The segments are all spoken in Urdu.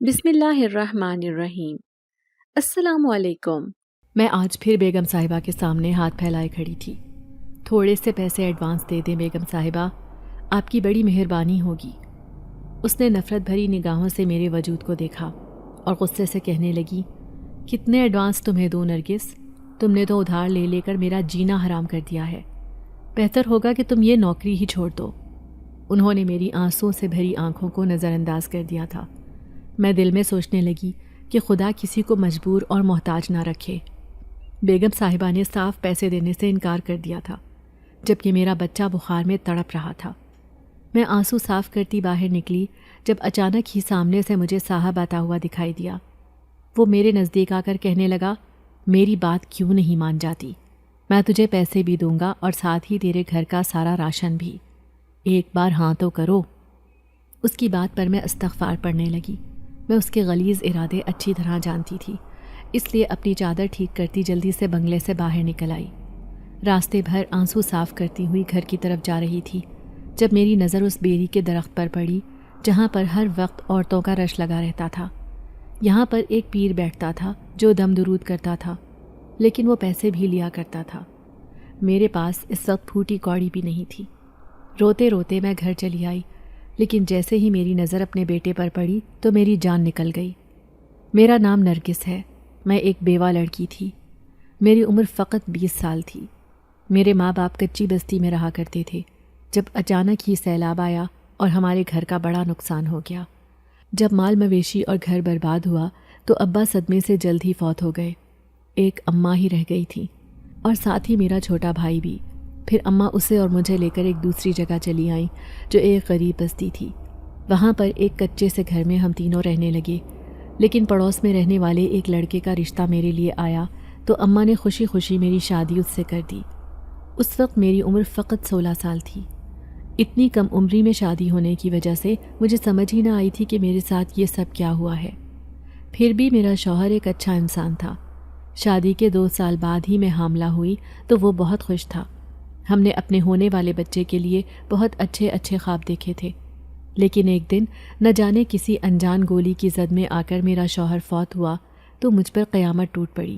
بسم اللہ الرحمن الرحیم۔ السلام علیکم۔ میں آج پھر بیگم صاحبہ کے سامنے ہاتھ پھیلائے کھڑی تھی۔ تھوڑے سے پیسے ایڈوانس دے دیں بیگم صاحبہ، آپ کی بڑی مہربانی ہوگی۔ اس نے نفرت بھری نگاہوں سے میرے وجود کو دیکھا اور غصے سے کہنے لگی، کتنے ایڈوانس تمہیں دوں نرگس؟ تم نے تو ادھار لے لے کر میرا جینا حرام کر دیا ہے، بہتر ہوگا کہ تم یہ نوکری ہی چھوڑ دو۔ انہوں نے میری آنسوؤں سے بھری آنکھوں کو نظر انداز کر دیا تھا۔ میں دل میں سوچنے لگی کہ خدا کسی کو مجبور اور محتاج نہ رکھے۔ بیگم صاحبہ نے صاف پیسے دینے سے انکار کر دیا تھا، جبکہ میرا بچہ بخار میں تڑپ رہا تھا۔ میں آنسو صاف کرتی باہر نکلی جب اچانک ہی سامنے سے مجھے صاحب آتا ہوا دکھائی دیا۔ وہ میرے نزدیک آ کر کہنے لگا، میری بات کیوں نہیں مان جاتی؟ میں تجھے پیسے بھی دوں گا اور ساتھ ہی تیرے گھر کا سارا راشن بھی، ایک بار ہاں تو کرو۔ اس کی بات پر میں استغفار پڑھنے لگی۔ میں اس کے غلیظ ارادے اچھی طرح جانتی تھی، اس لیے اپنی چادر ٹھیک کرتی جلدی سے بنگلے سے باہر نکل آئی۔ راستے بھر آنسو صاف کرتی ہوئی گھر کی طرف جا رہی تھی جب میری نظر اس بیری کے درخت پر پڑی جہاں پر ہر وقت عورتوں کا رش لگا رہتا تھا۔ یہاں پر ایک پیر بیٹھتا تھا جو دم درود کرتا تھا، لیکن وہ پیسے بھی لیا کرتا تھا۔ میرے پاس اس وقت پھوٹی کوڑی بھی نہیں تھی۔ روتے روتے میں گھر چلی آئی، لیکن جیسے ہی میری نظر اپنے بیٹے پر پڑی تو میری جان نکل گئی۔ میرا نام نرگس ہے، میں ایک بیوہ لڑکی تھی، میری عمر فقط 20 سال تھی۔ میرے ماں باپ کچی بستی میں رہا کرتے تھے جب اچانک ہی سیلاب آیا اور ہمارے گھر کا بڑا نقصان ہو گیا۔ جب مال مویشی اور گھر برباد ہوا تو ابا صدمے سے جلد ہی فوت ہو گئے۔ ایک اماں ہی رہ گئی تھی اور ساتھ ہی میرا چھوٹا بھائی بھی۔ پھر اماں اسے اور مجھے لے کر ایک دوسری جگہ چلی آئیں جو ایک غریب بستی تھی۔ وہاں پر ایک کچے سے گھر میں ہم تینوں رہنے لگے، لیکن پڑوس میں رہنے والے ایک لڑکے کا رشتہ میرے لیے آیا تو اماں نے خوشی خوشی میری شادی اس سے کر دی۔ اس وقت میری عمر فقط 16 سال تھی۔ اتنی کم عمری میں شادی ہونے کی وجہ سے مجھے سمجھ ہی نہ آئی تھی کہ میرے ساتھ یہ سب کیا ہوا ہے۔ پھر بھی میرا شوہر ایک اچھا انسان تھا۔ شادی کے 2 سال بعد ہی میں حاملہ ہوئی تو وہ بہت خوش تھا۔ ہم نے اپنے ہونے والے بچے کے لیے بہت اچھے اچھے خواب دیکھے تھے، لیکن ایک دن نہ جانے کسی انجان گولی کی زد میں آ کر میرا شوہر فوت ہوا تو مجھ پر قیامت ٹوٹ پڑی۔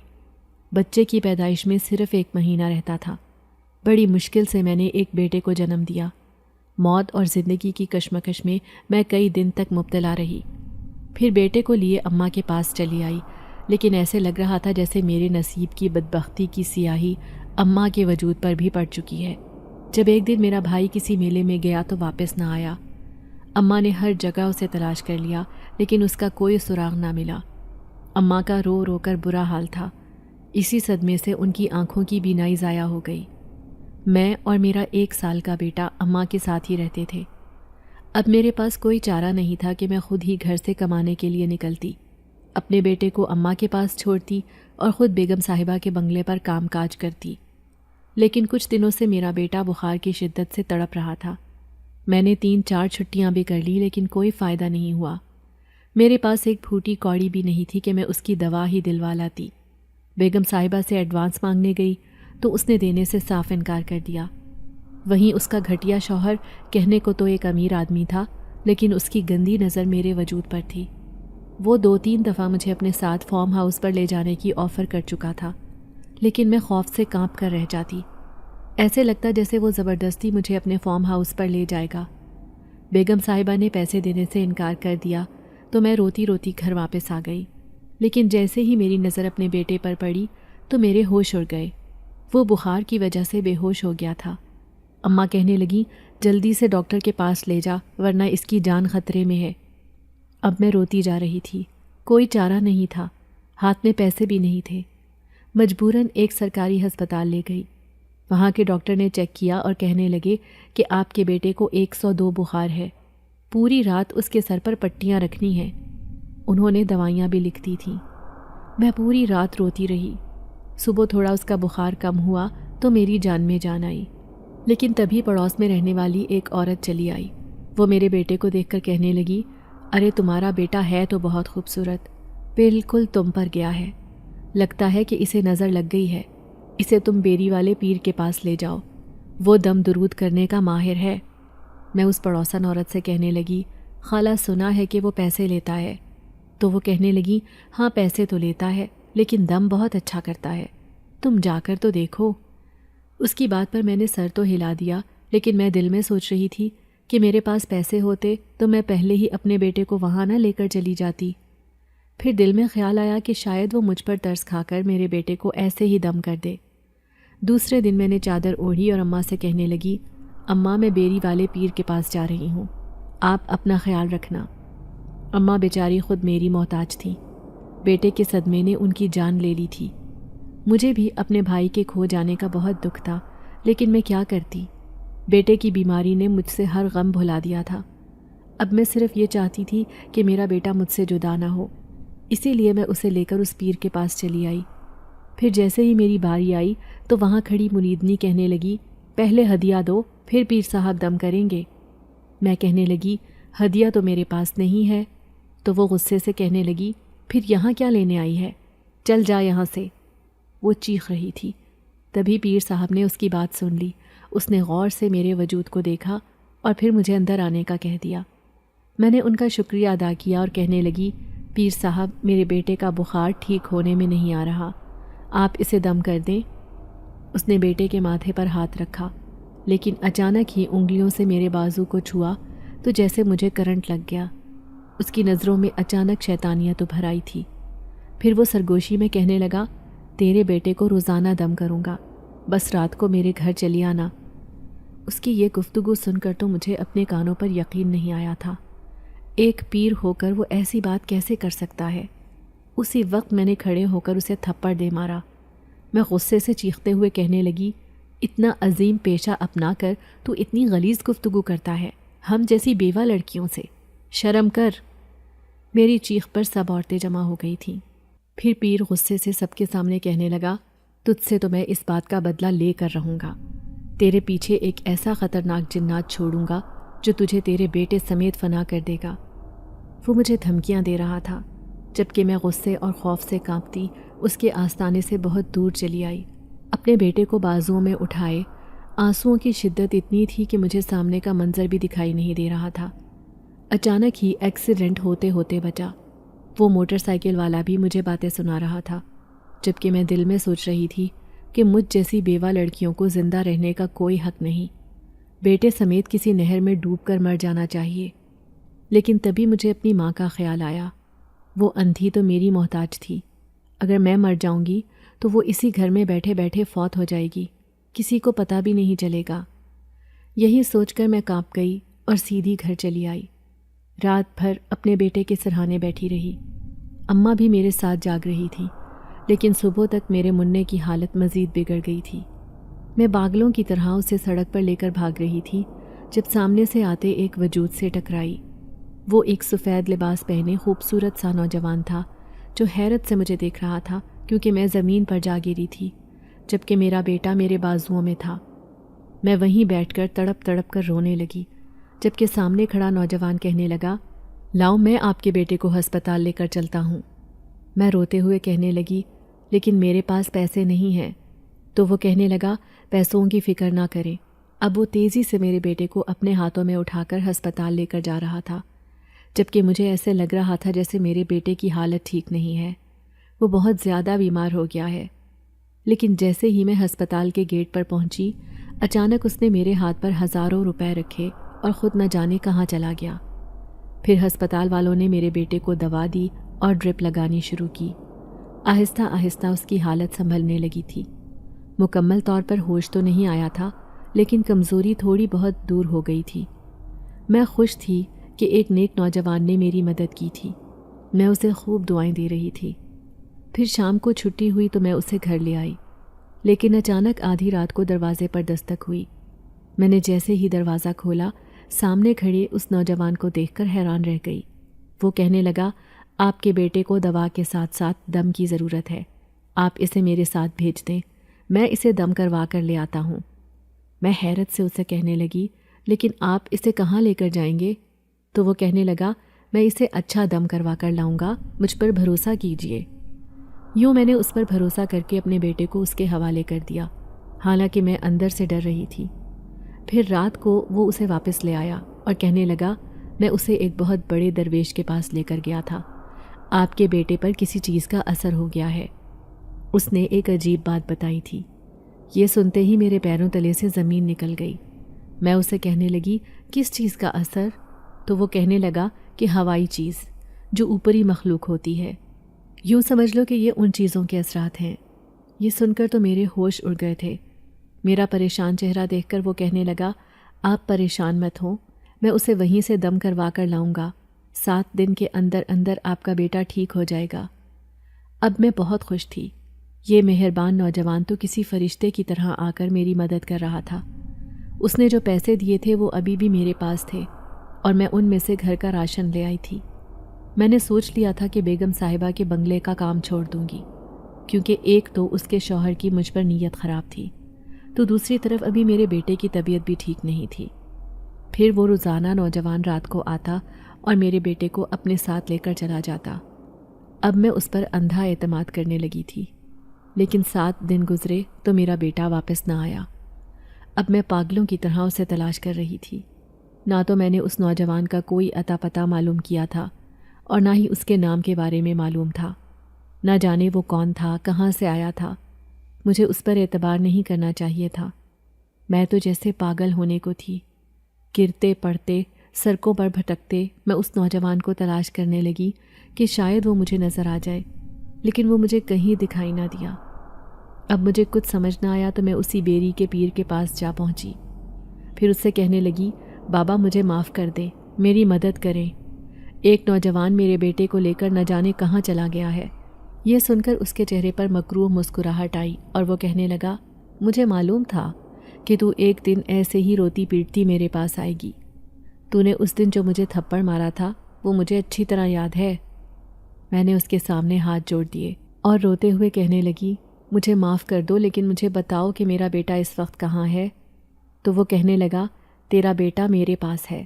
بچے کی پیدائش میں صرف 1 مہینہ رہتا تھا۔ بڑی مشکل سے میں نے ایک بیٹے کو جنم دیا۔ موت اور زندگی کی کشمکش میں کئی دن تک مبتلا رہی۔ پھر بیٹے کو لیے اماں کے پاس چلی آئی، لیکن ایسے لگ رہا تھا جیسے میرے نصیب کی بدبختی کی سیاہی اماں کے وجود پر بھی پڑ چکی ہے۔ جب ایک دن میرا بھائی کسی میلے میں گیا تو واپس نہ آیا۔ اماں نے ہر جگہ اسے تلاش کر لیا، لیکن اس کا کوئی سراغ نہ ملا۔ اماں کا رو رو کر برا حال تھا۔ اسی صدمے سے ان کی آنکھوں کی بینائی ضائع ہو گئی۔ میں اور میرا 1 سال کا بیٹا اماں کے ساتھ ہی رہتے تھے۔ اب میرے پاس کوئی چارہ نہیں تھا کہ میں خود ہی گھر سے کمانے کے لیے نکلتی، اپنے بیٹے کو اماں کے پاس چھوڑتی اور خود بیگم صاحبہ کے بنگلے پر کام کاج کرتی۔ لیکن کچھ دنوں سے میرا بیٹا بخار کی شدت سے تڑپ رہا تھا۔ میں نے 3-4 چھٹیاں بھی کر لی، لیکن کوئی فائدہ نہیں ہوا۔ میرے پاس ایک پھوٹی کوڑی بھی نہیں تھی کہ میں اس کی دوا ہی دلوا لاتی۔ بیگم صاحبہ سے ایڈوانس مانگنے گئی تو اس نے دینے سے صاف انکار کر دیا۔ وہیں اس کا گھٹیا شوہر کہنے کو تو ایک امیر آدمی تھا، لیکن اس کی گندی نظر میرے وجود پر تھی۔ وہ 2-3 دفعہ مجھے اپنے ساتھ فارم ہاؤس پر لے جانے کی آفر کر چکا تھا، لیکن میں خوف سے کانپ کر رہ جاتی۔ ایسے لگتا جیسے وہ زبردستی مجھے اپنے فارم ہاؤس پر لے جائے گا۔ بیگم صاحبہ نے پیسے دینے سے انکار کر دیا تو میں روتی روتی گھر واپس آ گئی، لیکن جیسے ہی میری نظر اپنے بیٹے پر پڑی تو میرے ہوش اڑ گئے۔ وہ بخار کی وجہ سے بے ہوش ہو گیا تھا۔ اماں کہنے لگی، جلدی سے ڈاکٹر کے پاس لے جا ورنہ اس کی جان خطرے میں ہے۔ اب میں روتی جا رہی تھی۔ کوئی چارہ نہیں تھا، ہاتھ میں پیسے بھی نہیں تھے۔ مجبوراً ایک سرکاری ہسپتال لے گئی۔ وہاں کے ڈاکٹر نے چیک کیا اور کہنے لگے کہ آپ کے بیٹے کو 102 بخار ہے، پوری رات اس کے سر پر پٹیاں رکھنی ہیں۔ انہوں نے دوائیاں بھی لکھ دی تھیں۔ میں پوری رات روتی رہی۔ صبح تھوڑا اس کا بخار کم ہوا تو میری جان میں جان آئی، لیکن تبھی پڑوس میں رہنے والی ایک عورت چلی آئی۔ وہ میرے بیٹے کو دیکھ کر کہنے لگی، ارے تمہارا بیٹا ہے تو بہت خوبصورت، بالکل تم پر گیا ہے، لگتا ہے کہ اسے نظر لگ گئی ہے، اسے تم بیری والے پیر کے پاس لے جاؤ، وہ دم درود کرنے کا ماہر ہے۔ میں اس پڑوسن عورت سے کہنے لگی، خالہ سنا ہے کہ وہ پیسے لیتا ہے۔ تو وہ کہنے لگی ہاں پیسے تو لیتا ہے لیکن دم بہت اچھا کرتا ہے، تم جا کر تو دیکھو۔ اس کی بات پر میں نے سر تو ہلا دیا، لیکن میں دل میں سوچ رہی تھی کہ میرے پاس پیسے ہوتے تو میں پہلے ہی اپنے بیٹے کو وہاں نہ لے کر چلی جاتی۔ پھر دل میں خیال آیا کہ شاید وہ مجھ پر ترس کھا کر میرے بیٹے کو ایسے ہی دم کر دے۔ دوسرے دن میں نے چادر اوڑھی اور اماں سے کہنے لگی، اماں میں بیری والے پیر کے پاس جا رہی ہوں، آپ اپنا خیال رکھنا۔ اماں بیچاری خود میری محتاج تھی، بیٹے کے صدمے نے ان کی جان لے لی تھی۔ مجھے بھی اپنے بھائی کے کھو جانے کا بہت دکھ تھا، لیکن میں کیا کرتی، بیٹے کی بیماری نے مجھ سے ہر غم بھلا دیا تھا۔ اب میں صرف یہ چاہتی تھی کہ میرا بیٹا مجھ سے جدا نہ ہو، اسی لیے میں اسے لے کر اس پیر کے پاس چلی آئی۔ پھر جیسے ہی میری باری آئی تو وہاں کھڑی مریدنی کہنے لگی، پہلے ہدیہ دو پھر پیر صاحب دم کریں گے۔ میں کہنے لگی، ہدیہ تو میرے پاس نہیں ہے۔ تو وہ غصے سے کہنے لگی، پھر یہاں کیا لینے آئی ہے، چل جا یہاں سے۔ وہ چیخ رہی تھی۔ تبھی پیر صاحب نے اس کی بات سن لی۔ اس نے غور سے میرے وجود کو دیکھا اور پھر مجھے اندر آنے کا کہہ دیا۔ میں نے ان کا شکریہ ادا کیا اور کہنے لگی، پیر صاحب میرے بیٹے کا بخار ٹھیک ہونے میں نہیں آ رہا، آپ اسے دم کر دیں۔ اس نے بیٹے کے ماتھے پر ہاتھ رکھا، لیکن اچانک ہی انگلیوں سے میرے بازو کو چھوا تو جیسے مجھے کرنٹ لگ گیا۔ اس کی نظروں میں اچانک شیطانیت ابھر آئی تھی۔ پھر وہ سرگوشی میں کہنے لگا، تیرے بیٹے کو روزانہ دم کروں گا، بس رات کو میرے گھر چلی آنا۔ اس کی یہ گفتگو سن کر تو مجھے اپنے کانوں پر یقین نہیں آیا تھا۔ ایک پیر ہو کر وہ ایسی بات کیسے کر سکتا ہے؟ اسی وقت میں نے کھڑے ہو کر اسے تھپڑ دے مارا۔ میں غصے سے چیختے ہوئے کہنے لگی، اتنا عظیم پیشہ اپنا کر تو اتنی غلیظ گفتگو کرتا ہے ہم جیسی بیوہ لڑکیوں سے، شرم کر۔ میری چیخ پر سب عورتیں جمع ہو گئی تھیں۔ پھر پیر غصے سے سب کے سامنے کہنے لگا، تجھ سے تو میں اس بات کا بدلہ لے کر رہوں گا، تیرے پیچھے ایک ایسا خطرناک جنات چھوڑوں گا جو تجھے تیرے بیٹے سمیت فنا کر دے گا۔ وہ مجھے دھمکیاں دے رہا تھا، جبکہ میں غصے اور خوف سے کانپتی اس کے آستانے سے بہت دور چلی آئی۔ اپنے بیٹے کو بازوؤں میں اٹھائے، آنسوؤں کی شدت اتنی تھی کہ مجھے سامنے کا منظر بھی دکھائی نہیں دے رہا تھا۔ اچانک ہی ایکسیڈنٹ ہوتے ہوتے بچا۔ وہ موٹر سائیکل والا بھی مجھے باتیں سنا رہا تھا، جبکہ میں دل میں سوچ رہی تھی کہ مجھ جیسی بیوہ لڑکیوں کو زندہ رہنے کا کوئی حق نہیں، بیٹے سمیت کسی نہر میں ڈوب کر مر جانا چاہیے۔ لیکن تبھی مجھے اپنی ماں کا خیال آیا۔ وہ اندھی تو میری محتاج تھی، اگر میں مر جاؤں گی تو وہ اسی گھر میں بیٹھے بیٹھے فوت ہو جائے گی، کسی کو پتہ بھی نہیں چلے گا۔ یہی سوچ کر میں کانپ گئی اور سیدھی گھر چلی آئی۔ رات بھر اپنے بیٹے کے سرہانے بیٹھی رہی۔ اماں بھی میرے ساتھ جاگ رہی تھی، لیکن صبح تک میرے منع کی حالت مزید بگڑ گئی تھی۔ میں پاگلوں کی طرح اسے سڑک پر لے کر بھاگ رہی تھی جب سامنے سے آتے ایک وجود سے ٹکرائی۔ وہ ایک سفید لباس پہنے خوبصورت سا نوجوان تھا جو حیرت سے مجھے دیکھ رہا تھا، کیونکہ میں زمین پر جا گری تھی جبکہ میرا بیٹا میرے بازوؤں میں تھا۔ میں وہیں بیٹھ کر تڑپ تڑپ کر رونے لگی، جبکہ سامنے کھڑا نوجوان کہنے لگا، لاؤ میں آپ کے بیٹے کو ہسپتال لے کر چلتا ہوں۔ میں روتے ہوئے کہنے لگی، لیکن میرے پاس پیسے نہیں ہیں۔ تو وہ کہنے لگا، پیسوں کی فکر نہ کریں۔ اب وہ تیزی سے میرے بیٹے کو اپنے ہاتھوں میں اٹھا کر ہسپتال لے کر جا رہا تھا، جبکہ مجھے ایسے لگ رہا تھا جیسے میرے بیٹے کی حالت ٹھیک نہیں ہے، وہ بہت زیادہ بیمار ہو گیا ہے۔ لیکن جیسے ہی میں ہسپتال کے گیٹ پر پہنچی، اچانک اس نے میرے ہاتھ پر ہزاروں روپے رکھے اور خود نہ جانے کہاں چلا گیا۔ پھر ہسپتال والوں نے میرے بیٹے کو دوا دی اور ڈرپ لگانی شروع کی۔ آہستہ آہستہ اس کی حالت سنبھلنے لگی تھی۔ مکمل طور پر ہوش تو نہیں آیا تھا، لیکن کمزوری تھوڑی بہت دور ہو گئی تھی۔ میں خوش تھی کہ ایک نیک نوجوان نے میری مدد کی تھی۔ میں اسے خوب دعائیں دے رہی تھی۔ پھر شام کو چھٹی ہوئی تو میں اسے گھر لے آئی، لیکن اچانک آدھی رات کو دروازے پر دستک ہوئی۔ میں نے جیسے ہی دروازہ کھولا، سامنے کھڑے اس نوجوان کو دیکھ کر حیران رہ گئی۔ وہ کہنے لگا، آپ کے بیٹے کو دوا کے ساتھ ساتھ دم کی ضرورت ہے، آپ اسے میرے ساتھ بھیج دیں، میں اسے دم کروا کر لے آتا ہوں۔ میں حیرت سے اسے کہنے لگی، لیکن آپ اسے کہاں لے کر جائیں گے؟ تو وہ کہنے لگا، میں اسے اچھا دم کروا کر لاؤں گا، مجھ پر بھروسہ کیجئے۔ یوں میں نے اس پر بھروسہ کر کے اپنے بیٹے کو اس کے حوالے کر دیا، حالانکہ میں اندر سے ڈر رہی تھی۔ پھر رات کو وہ اسے واپس لے آیا اور کہنے لگا، میں اسے ایک بہت بڑے درویش کے پاس لے کر گیا تھا، آپ کے بیٹے پر کسی چیز کا اثر ہو گیا ہے۔ اس نے ایک عجیب بات بتائی تھی۔ یہ سنتے ہی میرے پیروں تلے سے زمین نکل گئی۔ میں اسے کہنے لگی کس چیز کا اثر؟ تو وہ کہنے لگا کہ ہوائی چیز جو اوپری مخلوق ہوتی ہے، یوں سمجھ لو کہ یہ ان چیزوں کے اثرات ہیں۔ یہ سن کر تو میرے ہوش اڑ گئے تھے۔ میرا پریشان چہرہ دیکھ کر وہ کہنے لگا آپ پریشان مت ہوں، میں اسے وہیں سے دم کروا کر لاؤں گا، 7 دن کے اندر اندر آپ کا بیٹا ٹھیک ہو جائے گا۔ اب میں بہت خوش تھی۔ یہ مہربان نوجوان تو کسی فرشتے کی طرح آ کر میری مدد کر رہا تھا۔ اس نے جو پیسے دیے تھے وہ ابھی بھی میرے پاس تھے اور میں ان میں سے گھر کا راشن لے آئی تھی۔ میں نے سوچ لیا تھا کہ بیگم صاحبہ کے بنگلے کا کام چھوڑ دوں گی، کیونکہ ایک تو اس کے شوہر کی مجھ پر نیت خراب تھی، تو دوسری طرف ابھی میرے بیٹے کی طبیعت بھی ٹھیک نہیں تھی۔ پھر وہ روزانہ نوجوان رات کو آتا اور میرے بیٹے کو اپنے ساتھ لے کر چلا جاتا۔ اب میں اس پر اندھا اعتماد کرنے لگی تھی، لیکن 7 دن گزرے تو میرا بیٹا واپس نہ آیا۔ اب میں پاگلوں کی طرح اسے تلاش کر رہی تھی۔ نہ تو میں نے اس نوجوان کا کوئی اتا پتہ معلوم کیا تھا اور نہ ہی اس کے نام کے بارے میں معلوم تھا۔ نہ جانے وہ کون تھا، کہاں سے آیا تھا۔ مجھے اس پر اعتبار نہیں کرنا چاہیے تھا۔ میں تو جیسے پاگل ہونے کو تھی۔ گرتے پڑتے، سڑکوں پر بھٹکتے میں اس نوجوان کو تلاش کرنے لگی کہ شاید وہ مجھے نظر آ جائے، لیکن وہ مجھے کہیں دکھائی نہ دیا۔ اب مجھے کچھ سمجھ نہ آیا تو میں اسی بیری کے پیر کے پاس جا پہنچی۔ پھر اس سے کہنے لگی بابا مجھے معاف کر دے، میری مدد کریں، ایک نوجوان میرے بیٹے کو لے کر نہ جانے کہاں چلا گیا ہے۔ یہ سن کر اس کے چہرے پر مکروہ مسکراہٹ آئی اور وہ کہنے لگا مجھے معلوم تھا کہ تو ایک دن ایسے ہی روتی پیٹتی میرے پاس آئے گی۔ تو نے اس دن جو مجھے تھپڑ مارا تھا وہ مجھے اچھی طرح یاد ہے۔ میں نے اس کے سامنے ہاتھ جوڑ دیے اور روتے ہوئے کہنے لگی مجھے معاف کر دو، لیکن مجھے بتاؤ کہ میرا بیٹا اس وقت کہاں ہے۔ تو وہ کہنے لگا تیرا بیٹا میرے پاس ہے،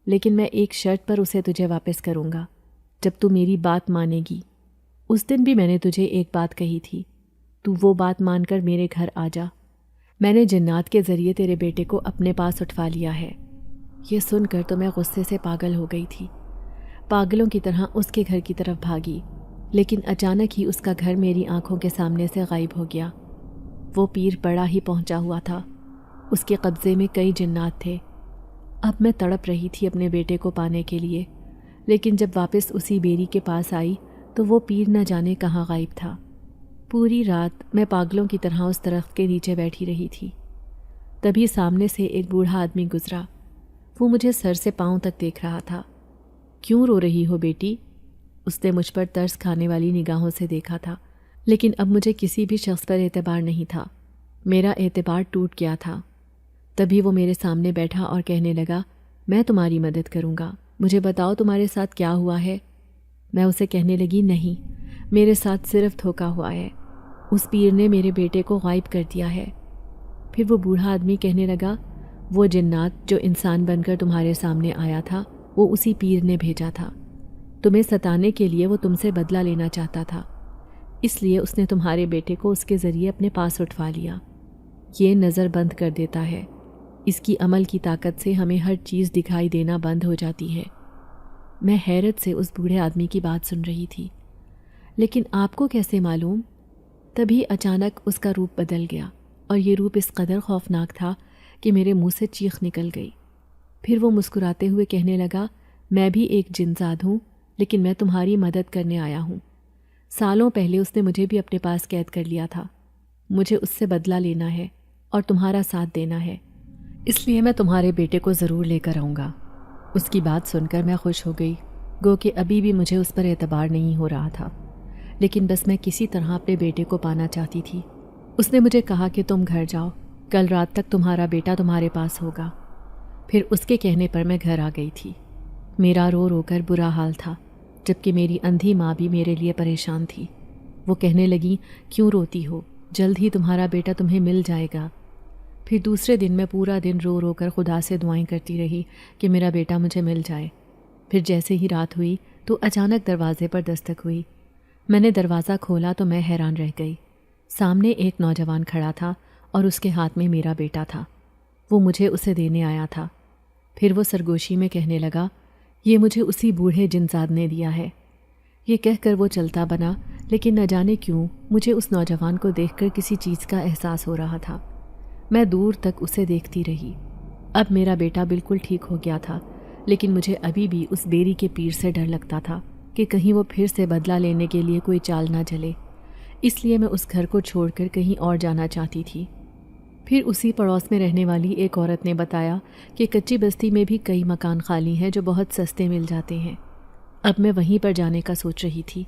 لیکن میں ایک شرط پر اسے تجھے واپس کروں گا، جب تو میری بات مانے گی۔ اس دن بھی میں نے تجھے ایک بات کہی تھی، تو وہ بات مان کر میرے گھر آ جا۔ میں نے جنات کے ذریعے تیرے بیٹے کو اپنے پاس اٹھوا لیا ہے۔ یہ سن کر تو میں غصے سے پاگل ہو گئی تھی۔ پاگلوں کی طرح اس کے گھر کی طرف بھاگی، لیکن اچانک ہی اس کا گھر میری آنکھوں کے سامنے سے غائب ہو گیا۔ وہ پیر بڑا ہی پہنچا ہوا تھا، اس کے قبضے میں کئی جنات تھے۔ اب میں تڑپ رہی تھی اپنے بیٹے کو پانے کے لیے، لیکن جب واپس اسی بیری کے پاس آئی تو وہ پیر نہ جانے کہاں غائب تھا۔ پوری رات میں پاگلوں کی طرح اس درخت کے نیچے بیٹھی رہی تھی۔ تبھی سامنے سے ایک بوڑھا آدمی گزرا۔ وہ مجھے سر سے پاؤں تک دیکھ رہا تھا۔ کیوں رو رہی ہو بیٹی؟ اس نے مجھ پر ترس کھانے والی نگاہوں سے دیکھا تھا، لیکن اب مجھے کسی بھی شخص پر اعتبار نہیں تھا۔ میرا اعتبار ٹوٹ گیا تھا۔ تبھی وہ میرے سامنے بیٹھا اور کہنے لگا میں تمہاری مدد کروں گا، مجھے بتاؤ تمہارے ساتھ کیا ہوا ہے۔ میں اسے کہنے لگی نہیں، میرے ساتھ صرف دھوکا ہوا ہے، اس پیر نے میرے بیٹے کو غائب کر دیا ہے۔ پھر وہ بوڑھا آدمی کہنے لگا وہ جنات جو انسان بن کر تمہارے سامنے آیا تھا وہ اسی پیر نے بھیجا تھا، تمہیں ستانے کے لیے وہ تم سے بدلہ لینا چاہتا تھا، اس لیے اس نے تمہارے بیٹے کو اس کے ذریعے اپنے پاس اٹھوا لیا۔ یہ نظر بند کر دیتا ہے، اس کی عمل کی طاقت سے ہمیں ہر چیز دکھائی دینا بند ہو جاتی ہے۔ میں حیرت سے اس بوڑھے آدمی کی بات سن رہی تھی۔ لیکن آپ کو کیسے معلوم؟ تبھی اچانک اس کا روپ بدل گیا اور یہ روپ اس قدر خوفناک تھا کہ میرے منہ سے چیخ نکل گئی۔ پھر وہ مسکراتے ہوئے کہنے لگا میں بھی ایک جن زاد ہوں، لیکن میں تمہاری مدد کرنے آیا ہوں۔ سالوں پہلے اس نے مجھے بھی اپنے پاس قید کر لیا تھا، مجھے اس سے بدلہ لینا ہے اور تمہارا ساتھ دینا ہے، اس لیے میں تمہارے بیٹے کو ضرور لے کر آؤں گا۔ اس کی بات سن کر میں خوش ہو گئی، گو کہ ابھی بھی مجھے اس پر اعتبار نہیں ہو رہا تھا، لیکن بس میں کسی طرح اپنے بیٹے کو پانا چاہتی تھی۔ اس نے مجھے کہا کہ تم گھر جاؤ، کل رات تک تمہارا بیٹا تمہارے پاس ہوگا۔ پھر اس کے کہنے پر میں گھر آ گئی تھی۔ میرا رو رو کر برا حال تھا، جبکہ میری اندھی ماں بھی میرے لیے پریشان تھی۔ وہ کہنے لگی کیوں روتی ہو، جلد ہی تمہارا بیٹا تمہیں مل جائے گا۔ پھر دوسرے دن میں پورا دن رو رو کر خدا سے دعائیں کرتی رہی کہ میرا بیٹا مجھے مل جائے۔ پھر جیسے ہی رات ہوئی تو اچانک دروازے پر دستک ہوئی۔ میں نے دروازہ کھولا تو میں حیران رہ گئی۔ سامنے ایک نوجوان کھڑا تھا اور اس کے ہاتھ میں میرا بیٹا تھا، وہ مجھے اسے دینے آیا تھا۔ پھر وہ سرگوشی میں کہنے لگا یہ مجھے اسی بوڑھے جنزاد نے دیا ہے۔ یہ کہہ کر وہ چلتا بنا، لیکن نہ جانے کیوں مجھے اس نوجوان کو دیکھ کر کسی چیز کا احساس ہو رہا تھا۔ میں دور تک اسے دیکھتی رہی۔ اب میرا بیٹا بالکل ٹھیک ہو گیا تھا، لیکن مجھے ابھی بھی اس بیری کے پیر سے ڈر لگتا تھا کہ کہیں وہ پھر سے بدلہ لینے کے لیے کوئی چال نہ چلے، اس لیے میں اس گھر کو چھوڑ کر کہیں اور جانا چاہتی تھی۔ پھر اسی پڑوس میں رہنے والی ایک عورت نے بتایا کہ کچی بستی میں بھی کئی مکان خالی ہیں جو بہت سستے مل جاتے ہیں۔ اب میں وہیں پر جانے کا سوچ رہی تھی۔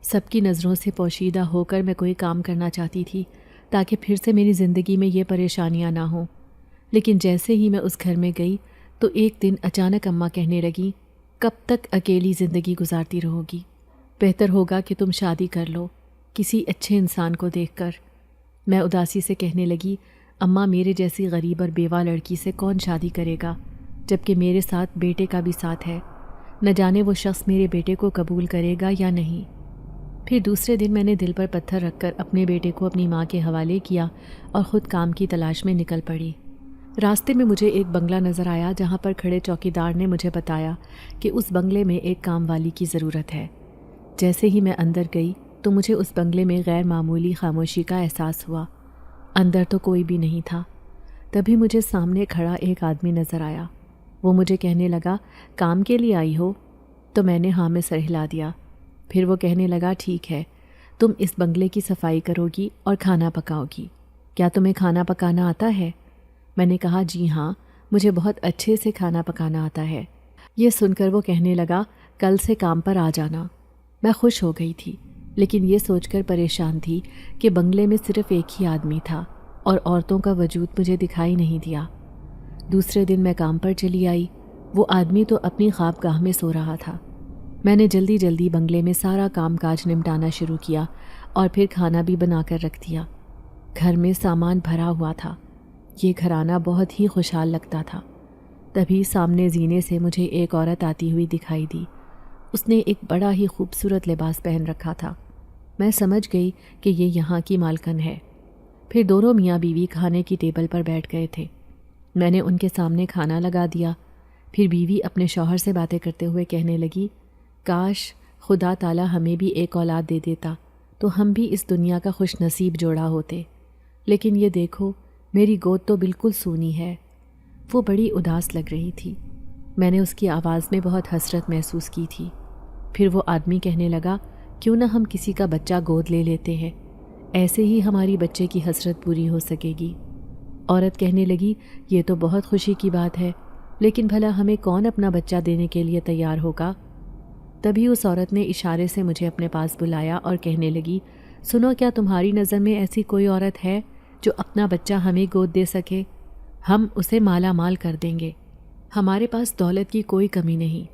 سب کی نظروں سے پوشیدہ ہو کر میں کوئی کام کرنا چاہتی تھی تاکہ پھر سے میری زندگی میں یہ پریشانیاں نہ ہوں۔ لیکن جیسے ہی میں اس گھر میں گئی تو ایک دن اچانک اماں کہنے لگی، کب تک اکیلی زندگی گزارتی رہو گی؟ بہتر ہوگا کہ تم شادی کر لو کسی اچھے انسان کو دیکھ کر۔ میں اداسی سے کہنے لگی، اماں میرے جیسی غریب اور بیوہ لڑکی سے کون شادی کرے گا، جبکہ میرے ساتھ بیٹے کا بھی ساتھ ہے، نہ جانے وہ شخص میرے بیٹے کو قبول کرے گا یا نہیں۔ پھر دوسرے دن میں نے دل پر پتھر رکھ کر اپنے بیٹے کو اپنی ماں کے حوالے کیا اور خود کام کی تلاش میں نکل پڑی۔ راستے میں مجھے ایک بنگلہ نظر آیا جہاں پر کھڑے چوکیدار نے مجھے بتایا کہ اس بنگلے میں ایک کام والی کی ضرورت ہے۔ جیسے ہی میں اندر گئی تو مجھے اس بنگلے میں غیر معمولی خاموشی کا احساس ہوا۔ اندر تو کوئی بھی نہیں تھا۔ تبھی مجھے سامنے کھڑا ایک آدمی نظر آیا۔ وہ مجھے کہنے لگا، کام کے لیے آئی ہو؟ تو میں نے ہاں میں سر ہلا دیا۔ پھر وہ کہنے لگا، ٹھیک ہے، تم اس بنگلے کی صفائی کرو گی اور کھانا پکاؤ گی۔ کیا تمہیں کھانا پکانا آتا ہے؟ میں نے کہا، جی ہاں، مجھے بہت اچھے سے کھانا پکانا آتا ہے۔ یہ سن کر وہ کہنے لگا، کل سے کام پر آ جانا۔ میں خوش ہو گئی تھی، لیکن یہ سوچ کر پریشان تھی کہ بنگلے میں صرف ایک ہی آدمی تھا اور عورتوں کا وجود مجھے دکھائی نہیں دیا۔ دوسرے دن میں کام پر چلی آئی۔ وہ آدمی تو اپنی خواب گاہ میں سو رہا تھا۔ میں نے جلدی جلدی بنگلے میں سارا کام کاج نمٹانا شروع کیا اور پھر کھانا بھی بنا کر رکھ دیا۔ گھر میں سامان بھرا ہوا تھا۔ یہ گھرانہ بہت ہی خوشحال لگتا تھا۔ تبھی سامنے زینے سے مجھے ایک عورت آتی ہوئی دکھائی دی۔ اس نے ایک بڑا ہی خوبصورت لباس پہن رکھا تھا۔ میں سمجھ گئی کہ یہ یہاں کی مالکن ہے۔ پھر دونوں میاں بیوی کھانے کی ٹیبل پر بیٹھ گئے تھے۔ میں نے ان کے سامنے کھانا لگا دیا۔ پھر بیوی اپنے شوہر سے باتیں کرتے ہوئے کہنے لگی، کاش خدا تعالیٰ ہمیں بھی ایک اولاد دے دیتا تو ہم بھی اس دنیا کا خوش نصیب جوڑا ہوتے، لیکن یہ دیکھو میری گود تو بالکل سونی ہے۔ وہ بڑی اداس لگ رہی تھی۔ میں نے اس کی آواز میں بہت حسرت محسوس کی تھی۔ پھر وہ آدمی کہنے لگا، کیوں نہ ہم کسی کا بچہ گود لے لیتے ہیں، ایسے ہی ہماری بچے کی حسرت پوری ہو سکے گی۔ عورت کہنے لگی، یہ تو بہت خوشی کی بات ہے، لیکن بھلا ہمیں کون اپنا بچہ دینے کے لیے تیار ہوگا؟ تبھی اس عورت نے اشارے سے مجھے اپنے پاس بلایا اور کہنے لگی، سنو، کیا تمہاری نظر میں ایسی کوئی عورت ہے جو اپنا بچہ ہمیں گود دے سکے؟ ہم اسے مالا مال کر دیں گے۔ ہمارے پاس دولت کی کوئی کمی نہیں۔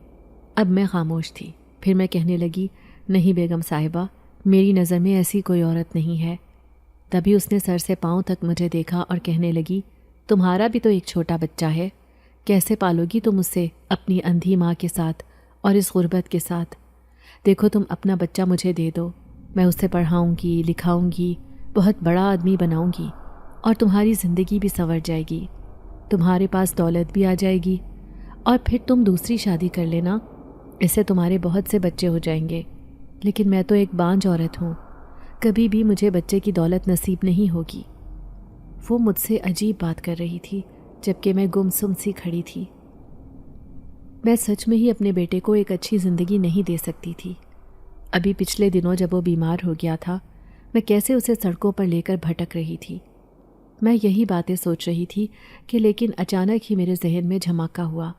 اب میں خاموش تھی۔ پھر میں کہنے لگی، نہیں بیگم صاحبہ، میری نظر میں ایسی کوئی عورت نہیں ہے۔ تبھی اس نے سر سے پاؤں تک مجھے دیکھا اور کہنے لگی، تمہارا بھی تو ایک چھوٹا بچہ ہے، کیسے پالو گی تم اسے اپنی اندھی ماں کے ساتھ اور اس غربت کے ساتھ؟ دیکھو، تم اپنا بچہ مجھے دے دو، میں اسے پڑھاؤں گی، لکھاؤں گی، بہت بڑا آدمی بناؤں گی اور تمہاری زندگی بھی سنور جائے گی، تمہارے پاس دولت بھی آ جائے گی، اور پھر تم دوسری شادی کر لینا، اس سے تمہارے بہت سے بچے ہو جائیں گے۔ لیکن میں تو ایک بانجھ عورت ہوں، کبھی بھی مجھے بچے کی دولت نصیب نہیں ہوگی۔ وہ مجھ سے عجیب بات کر رہی تھی، جبکہ میں گمسم سی کھڑی تھی۔ میں سچ میں ہی اپنے بیٹے کو ایک اچھی زندگی نہیں دے سکتی تھی۔ ابھی پچھلے دنوں جب وہ بیمار ہو گیا تھا، میں کیسے اسے سڑکوں پر لے کر بھٹک رہی تھی۔ میں یہی باتیں سوچ رہی تھی کہ لیکن اچانک ہی میرے ذہن میں جھماکا ہوا۔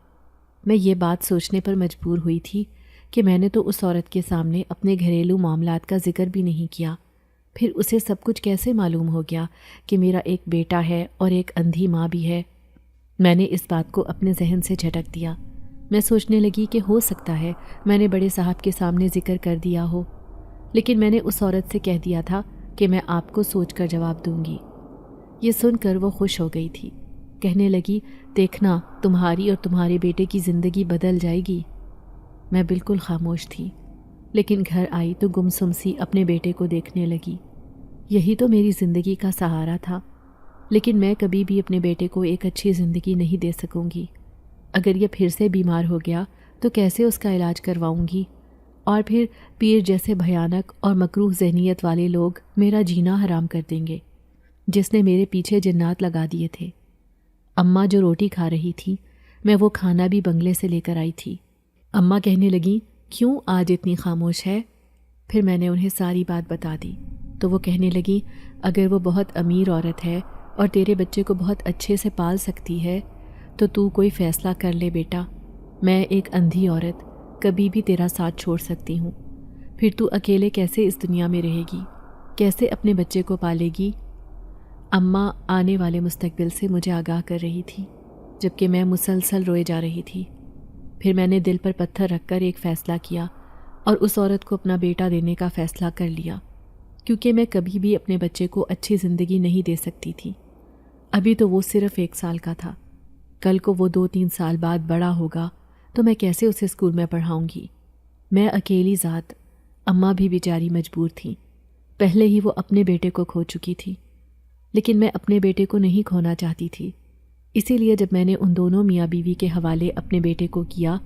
میں یہ بات سوچنے پر مجبور ہوئی تھی کہ میں نے تو اس عورت کے سامنے اپنے گھریلو معاملات کا ذکر بھی نہیں کیا، پھر اسے سب کچھ کیسے معلوم ہو گیا کہ میرا ایک بیٹا ہے اور ایک اندھی ماں بھی ہے؟ میں نے اس بات کو اپنے ذہن سے جھٹک دیا۔ میں سوچنے لگی کہ ہو سکتا ہے میں نے بڑے صاحب کے سامنے ذکر کر دیا ہو، لیکن میں نے اس عورت سے کہہ دیا تھا کہ میں آپ کو سوچ کر جواب دوں گی۔ یہ سن کر وہ خوش ہو گئی تھی، کہنے لگی، دیکھنا، تمہاری اور تمہارے بیٹے کی زندگی بدل جائے گی۔ میں بالکل خاموش تھی، لیکن گھر آئی تو گمسم سی اپنے بیٹے کو دیکھنے لگی۔ یہی تو میری زندگی کا سہارا تھا، لیکن میں کبھی بھی اپنے بیٹے کو ایک اچھی زندگی نہیں دے سکوں گی۔ اگر یہ پھر سے بیمار ہو گیا تو کیسے اس کا علاج کرواؤں گی؟ اور پھر پیر جیسے بھیانک اور مکروہ ذہنیت والے لوگ میرا جینا حرام کر دیں گے، جس نے میرے پیچھے جنات لگا دیے تھے۔ اماں جو روٹی کھا رہی تھی، میں وہ کھانا بھی بنگلے سے لے کر آئی تھی۔ اماں کہنے لگیں، کیوں آج اتنی خاموش ہے؟ پھر میں نے انہیں ساری بات بتا دی تو وہ کہنے لگیں، اگر وہ بہت امیر عورت ہے اور تیرے بچے کو بہت اچھے سے پال سکتی ہے تو کوئی فیصلہ کر لے بیٹا۔ میں ایک اندھی عورت کبھی بھی تیرا ساتھ چھوڑ سکتی ہوں، پھر تو اکیلے کیسے اس دنیا میں رہے گی، کیسے اپنے بچے کو پالے گی؟ اماں آنے والے مستقبل سے مجھے آگاہ کر رہی تھی، جبکہ میں مسلسل روئے جا رہی تھی۔ پھر میں نے دل پر پتھر رکھ کر ایک فیصلہ کیا اور اس عورت کو اپنا بیٹا دینے کا فیصلہ کر لیا، کیونکہ میں کبھی بھی اپنے بچے کو اچھی زندگی نہیں دے سکتی تھی۔ ابھی تو وہ صرف 1 سال کا تھا، کل کو وہ 2-3 سال بعد بڑا ہوگا تو میں کیسے اسے اسکول میں پڑھاؤں گی؟ میں اکیلی ذات، اماں بھی بیچاری مجبور تھیں، پہلے ہی وہ اپنے بیٹے کو کھو چکی تھی، لیکن میں اپنے بیٹے کو نہیں کھونا چاہتی تھی۔ اسی لیے جب میں نے ان دونوں میاں بیوی کے حوالے اپنے بیٹے کو کیا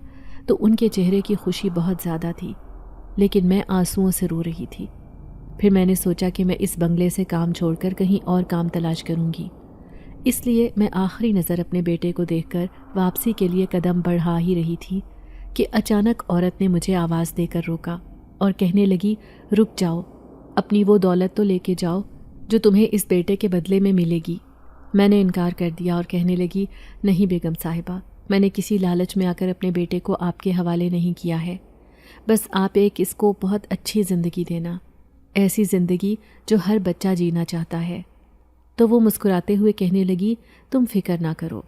تو ان کے چہرے کی خوشی بہت زیادہ تھی، لیکن میں آنسوؤں سے رو رہی تھی۔ پھر میں نے سوچا کہ میں اس بنگلے سے کام چھوڑ کر کہیں اور کام تلاش کروں گی، اس لیے میں آخری نظر اپنے بیٹے کو دیکھ کر واپسی کے لیے قدم بڑھا ہی رہی تھی کہ اچانک عورت نے مجھے آواز دے کر روکا اور کہنے لگی، رک جاؤ، اپنی وہ دولت تو لے کے جاؤ جو تمہیں اس بیٹے کے بدلے میں ملے گی۔ میں نے انکار کر دیا اور کہنے لگی، نہیں بیگم صاحبہ، میں نے کسی لالچ میں آ کر اپنے بیٹے کو آپ کے حوالے نہیں کیا ہے، بس آپ اس کو بہت اچھی زندگی دینا، ایسی زندگی جو ہر بچہ جینا چاہتا ہے۔ تو وہ مسکراتے ہوئے کہنے لگی، تم فکر نہ کرو،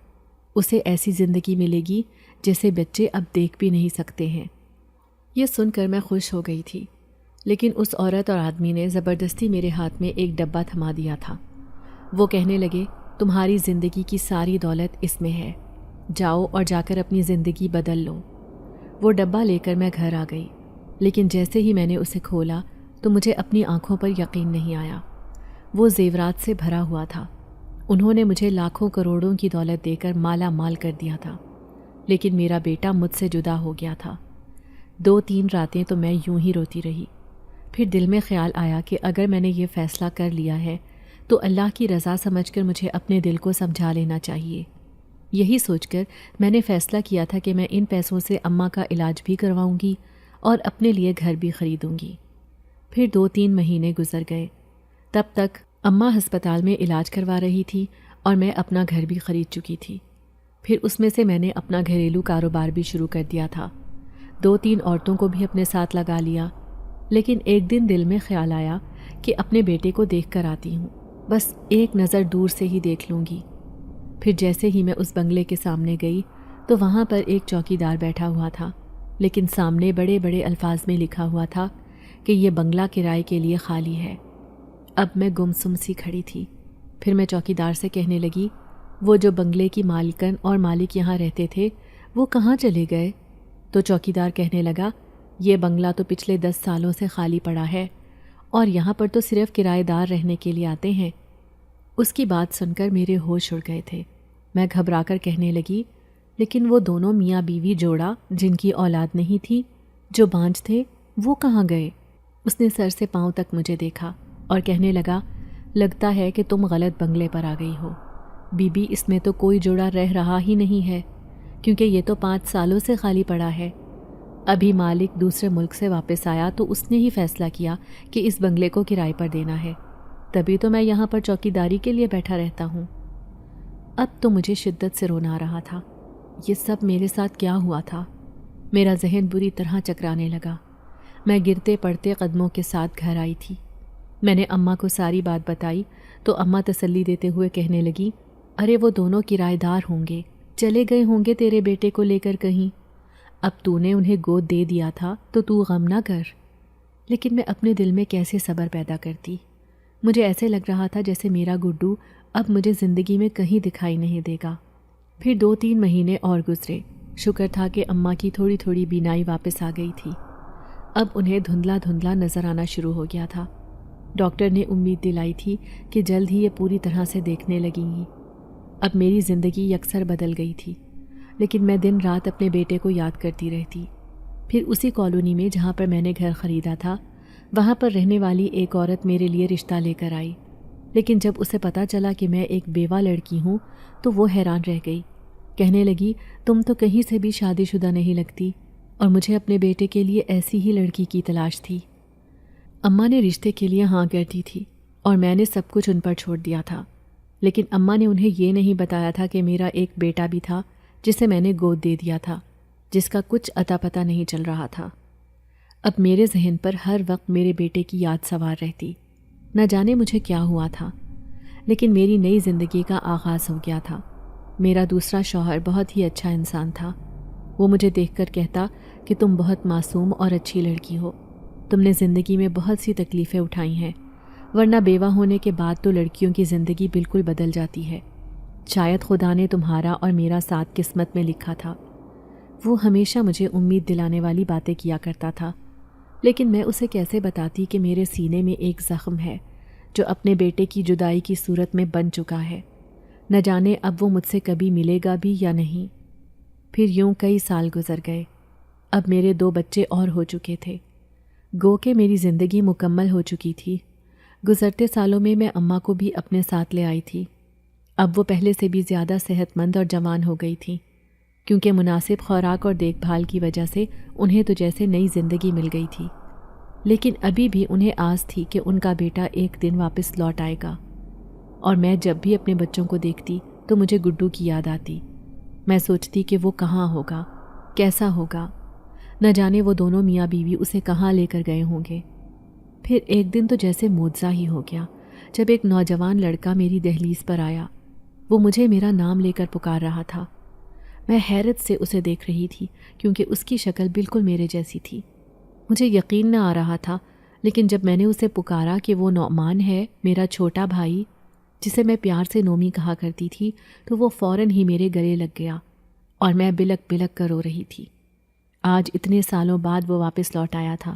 اسے ایسی زندگی ملے گی جیسے بچے اب دیکھ بھی نہیں سکتے ہیں۔ یہ سن کر میں خوش ہو گئی تھی، لیکن اس عورت اور آدمی نے زبردستی میرے ہاتھ میں ایک ڈبہ تھما دیا تھا۔ وہ کہنے لگے، تمہاری زندگی کی ساری دولت اس میں ہے، جاؤ اور جا کر اپنی زندگی بدل لو۔ وہ ڈبہ لے کر میں گھر آ گئی، لیکن جیسے ہی میں نے اسے کھولا تو مجھے اپنی آنکھوں پر یقین نہیں آیا۔ وہ زیورات سے بھرا ہوا تھا، انہوں نے مجھے لاکھوں کروڑوں کی دولت دے کر مالا مال کر دیا تھا، لیکن میرا بیٹا مجھ سے جدا ہو گیا تھا۔ 2-3 راتیں تو میں یوں ہی روتی رہی۔ پھر دل میں خیال آیا کہ اگر میں نے یہ فیصلہ کر لیا ہے تو اللہ کی رضا سمجھ کر مجھے اپنے دل کو سمجھا لینا چاہیے۔ یہی سوچ کر میں نے فیصلہ کیا تھا کہ میں ان پیسوں سے اماں کا علاج بھی کرواؤں گی اور اپنے لیے گھر بھی خریدوں گی۔ پھر 2-3 مہینے گزر گئے، تب تک اماں ہسپتال میں علاج کروا رہی تھی اور میں اپنا گھر بھی خرید چکی تھی۔ پھر اس میں سے میں نے اپنا گھریلو کاروبار بھی شروع کر دیا تھا، 2-3 عورتوں کو بھی اپنے ساتھ لگا لیا۔ لیکن ایک دن دل میں خیال آیا کہ اپنے بیٹے کو دیکھ کر آتی ہوں، بس ایک نظر دور سے ہی دیکھ لوں گی۔ پھر جیسے ہی میں اس بنگلے کے سامنے گئی تو وہاں پر ایک چوکیدار بیٹھا ہوا تھا، لیکن سامنے بڑے بڑے الفاظ میں لکھا ہوا تھا کہ یہ بنگلہ کرائے کے لیے خالی ہے۔ اب میں گمسم سی کھڑی تھی۔ پھر میں چوکیدار سے کہنے لگی، وہ جو بنگلے کی مالکن اور مالک یہاں رہتے تھے وہ کہاں چلے گئے؟ تو چوکیدار کہنے لگا، یہ بنگلہ تو پچھلے 10 سالوں سے خالی پڑا ہے اور یہاں پر تو صرف کرایہ دار رہنے کے لیے آتے ہیں۔ اس کی بات سن کر میرے ہوش اڑ گئے تھے۔ میں گھبرا کر کہنے لگی، لیکن وہ دونوں میاں بیوی جوڑا جن کی اولاد نہیں تھی، جو بانجھ تھے، وہ کہاں گئے؟ اس نے سر سے پاؤں تک مجھے دیکھا اور کہنے لگا، لگتا ہے کہ تم غلط بنگلے پر آ گئی ہو بی بی، اس میں تو کوئی جوڑا رہ رہا ہی نہیں ہے، کیونکہ یہ تو 5 سالوں سے خالی پڑا ہے۔ ابھی مالک دوسرے ملک سے واپس آیا تو اس نے ہی فیصلہ کیا کہ اس بنگلے کو کرائے پر دینا ہے، تبھی تو میں یہاں پر چوکیداری کے لیے بیٹھا رہتا ہوں۔ اب تو مجھے شدت سے رونا آ رہا تھا۔ یہ سب میرے ساتھ کیا ہوا تھا؟ میرا ذہن بری طرح چکرانے لگا۔ میں گرتے پڑتے قدموں کے ساتھ گھر آئی تھی۔ میں نے اماں کو ساری بات بتائی تو اماں تسلی دیتے ہوئے کہنے لگی، ارے وہ دونوں کرایہ دار ہوں گے، چلے گئے ہوں گے تیرے بیٹے کو لے کر کہیں، اب تو نے انہیں گود دے دیا تھا تو غم نہ کر۔ لیکن میں اپنے دل میں کیسے صبر پیدا کرتی؟ مجھے ایسے لگ رہا تھا جیسے میرا گڈو اب مجھے زندگی میں کہیں دکھائی نہیں دے گا۔ پھر 2-3 مہینے اور گزرے۔ شکر تھا کہ اماں کی تھوڑی تھوڑی بینائی واپس آ گئی تھی۔ اب انہیں دھندلا دھندلا نظر آنا شروع ہو گیا تھا۔ ڈاکٹر نے امید دلائی تھی کہ جلد ہی یہ پوری طرح سے دیکھنے لگیں گی۔ اب میری زندگی یکسر بدل گئی تھی، لیکن میں دن رات اپنے بیٹے کو یاد کرتی رہتی۔ پھر اسی کالونی میں جہاں پر میں نے گھر خریدا تھا وہاں پر رہنے والی ایک عورت میرے لیے رشتہ لے کر آئی، لیکن جب اسے پتہ چلا کہ میں ایک بیوہ لڑکی ہوں تو وہ حیران رہ گئی۔ کہنے لگی تم تو کہیں سے بھی شادی شدہ نہیں لگتی، اور مجھے اپنے بیٹے کے لیے ایسی ہی لڑکی کی تلاش تھی۔ اماں نے رشتے کے لیے ہاں کر دی تھی اور میں نے سب کچھ ان پر چھوڑ دیا تھا، لیکن اماں نے انہیں یہ نہیں بتایا تھا کہ میرا ایک بیٹا بھی تھا جسے میں نے گود دے دیا تھا، جس کا کچھ اتا پتہ نہیں چل رہا تھا۔ اب میرے ذہن پر ہر وقت میرے بیٹے کی یاد سوار رہتی۔ نہ جانے مجھے کیا ہوا تھا، لیکن میری نئی زندگی کا آغاز ہو گیا تھا۔ میرا دوسرا شوہر بہت ہی اچھا انسان تھا۔ وہ مجھے دیکھ کر کہتا کہ تم بہت معصوم اور اچھی لڑکی ہو، تم نے زندگی میں بہت سی تکلیفیں اٹھائی ہیں، ورنہ بیوہ ہونے کے بعد تو لڑکیوں کی زندگی بالکل بدل جاتی ہے۔ شاید خدا نے تمہارا اور میرا ساتھ قسمت میں لکھا تھا۔ وہ ہمیشہ مجھے امید دلانے والی باتیں کیا کرتا تھا، لیکن میں اسے کیسے بتاتی کہ میرے سینے میں ایک زخم ہے جو اپنے بیٹے کی جدائی کی صورت میں بن چکا ہے، نہ جانے اب وہ مجھ سے کبھی ملے گا بھی یا نہیں۔ پھر یوں کئی سال گزر گئے۔ اب میرے 2 بچے اور ہو چکے تھے، گو کہ میری زندگی مکمل ہو چکی تھی۔ گزرتے سالوں میں اماں کو بھی اپنے ساتھ لے آئی تھی۔ اب وہ پہلے سے بھی زیادہ صحت مند اور جوان ہو گئی تھیں، کیونکہ مناسب خوراک اور دیکھ بھال کی وجہ سے انہیں تو جیسے نئی زندگی مل گئی تھی۔ لیکن ابھی بھی انہیں آس تھی کہ ان کا بیٹا ایک دن واپس لوٹ آئے گا، اور میں جب بھی اپنے بچوں کو دیکھتی تو مجھے گڈو کی یاد آتی۔ میں سوچتی کہ وہ کہاں ہوگا، کیسا ہوگا، نہ جانے وہ دونوں میاں بیوی اسے کہاں لے کر گئے ہوں گے۔ پھر ایک دن تو جیسے معجزہ ہی ہو گیا جب ایک نوجوان لڑکا میری دہلیز پر آیا۔ وہ مجھے میرا نام لے کر پکار رہا تھا۔ میں حیرت سے اسے دیکھ رہی تھی کیونکہ اس کی شکل بالکل میرے جیسی تھی۔ مجھے یقین نہ آ رہا تھا، لیکن جب میں نے اسے پکارا کہ وہ نعمان ہے، میرا چھوٹا بھائی، جسے میں پیار سے نومی کہا کرتی تھی، تو وہ فوراً ہی میرے گلے لگ گیا اور میں بلک بلک کر رو رہی تھی۔ آج اتنے سالوں بعد وہ واپس لوٹ آیا تھا۔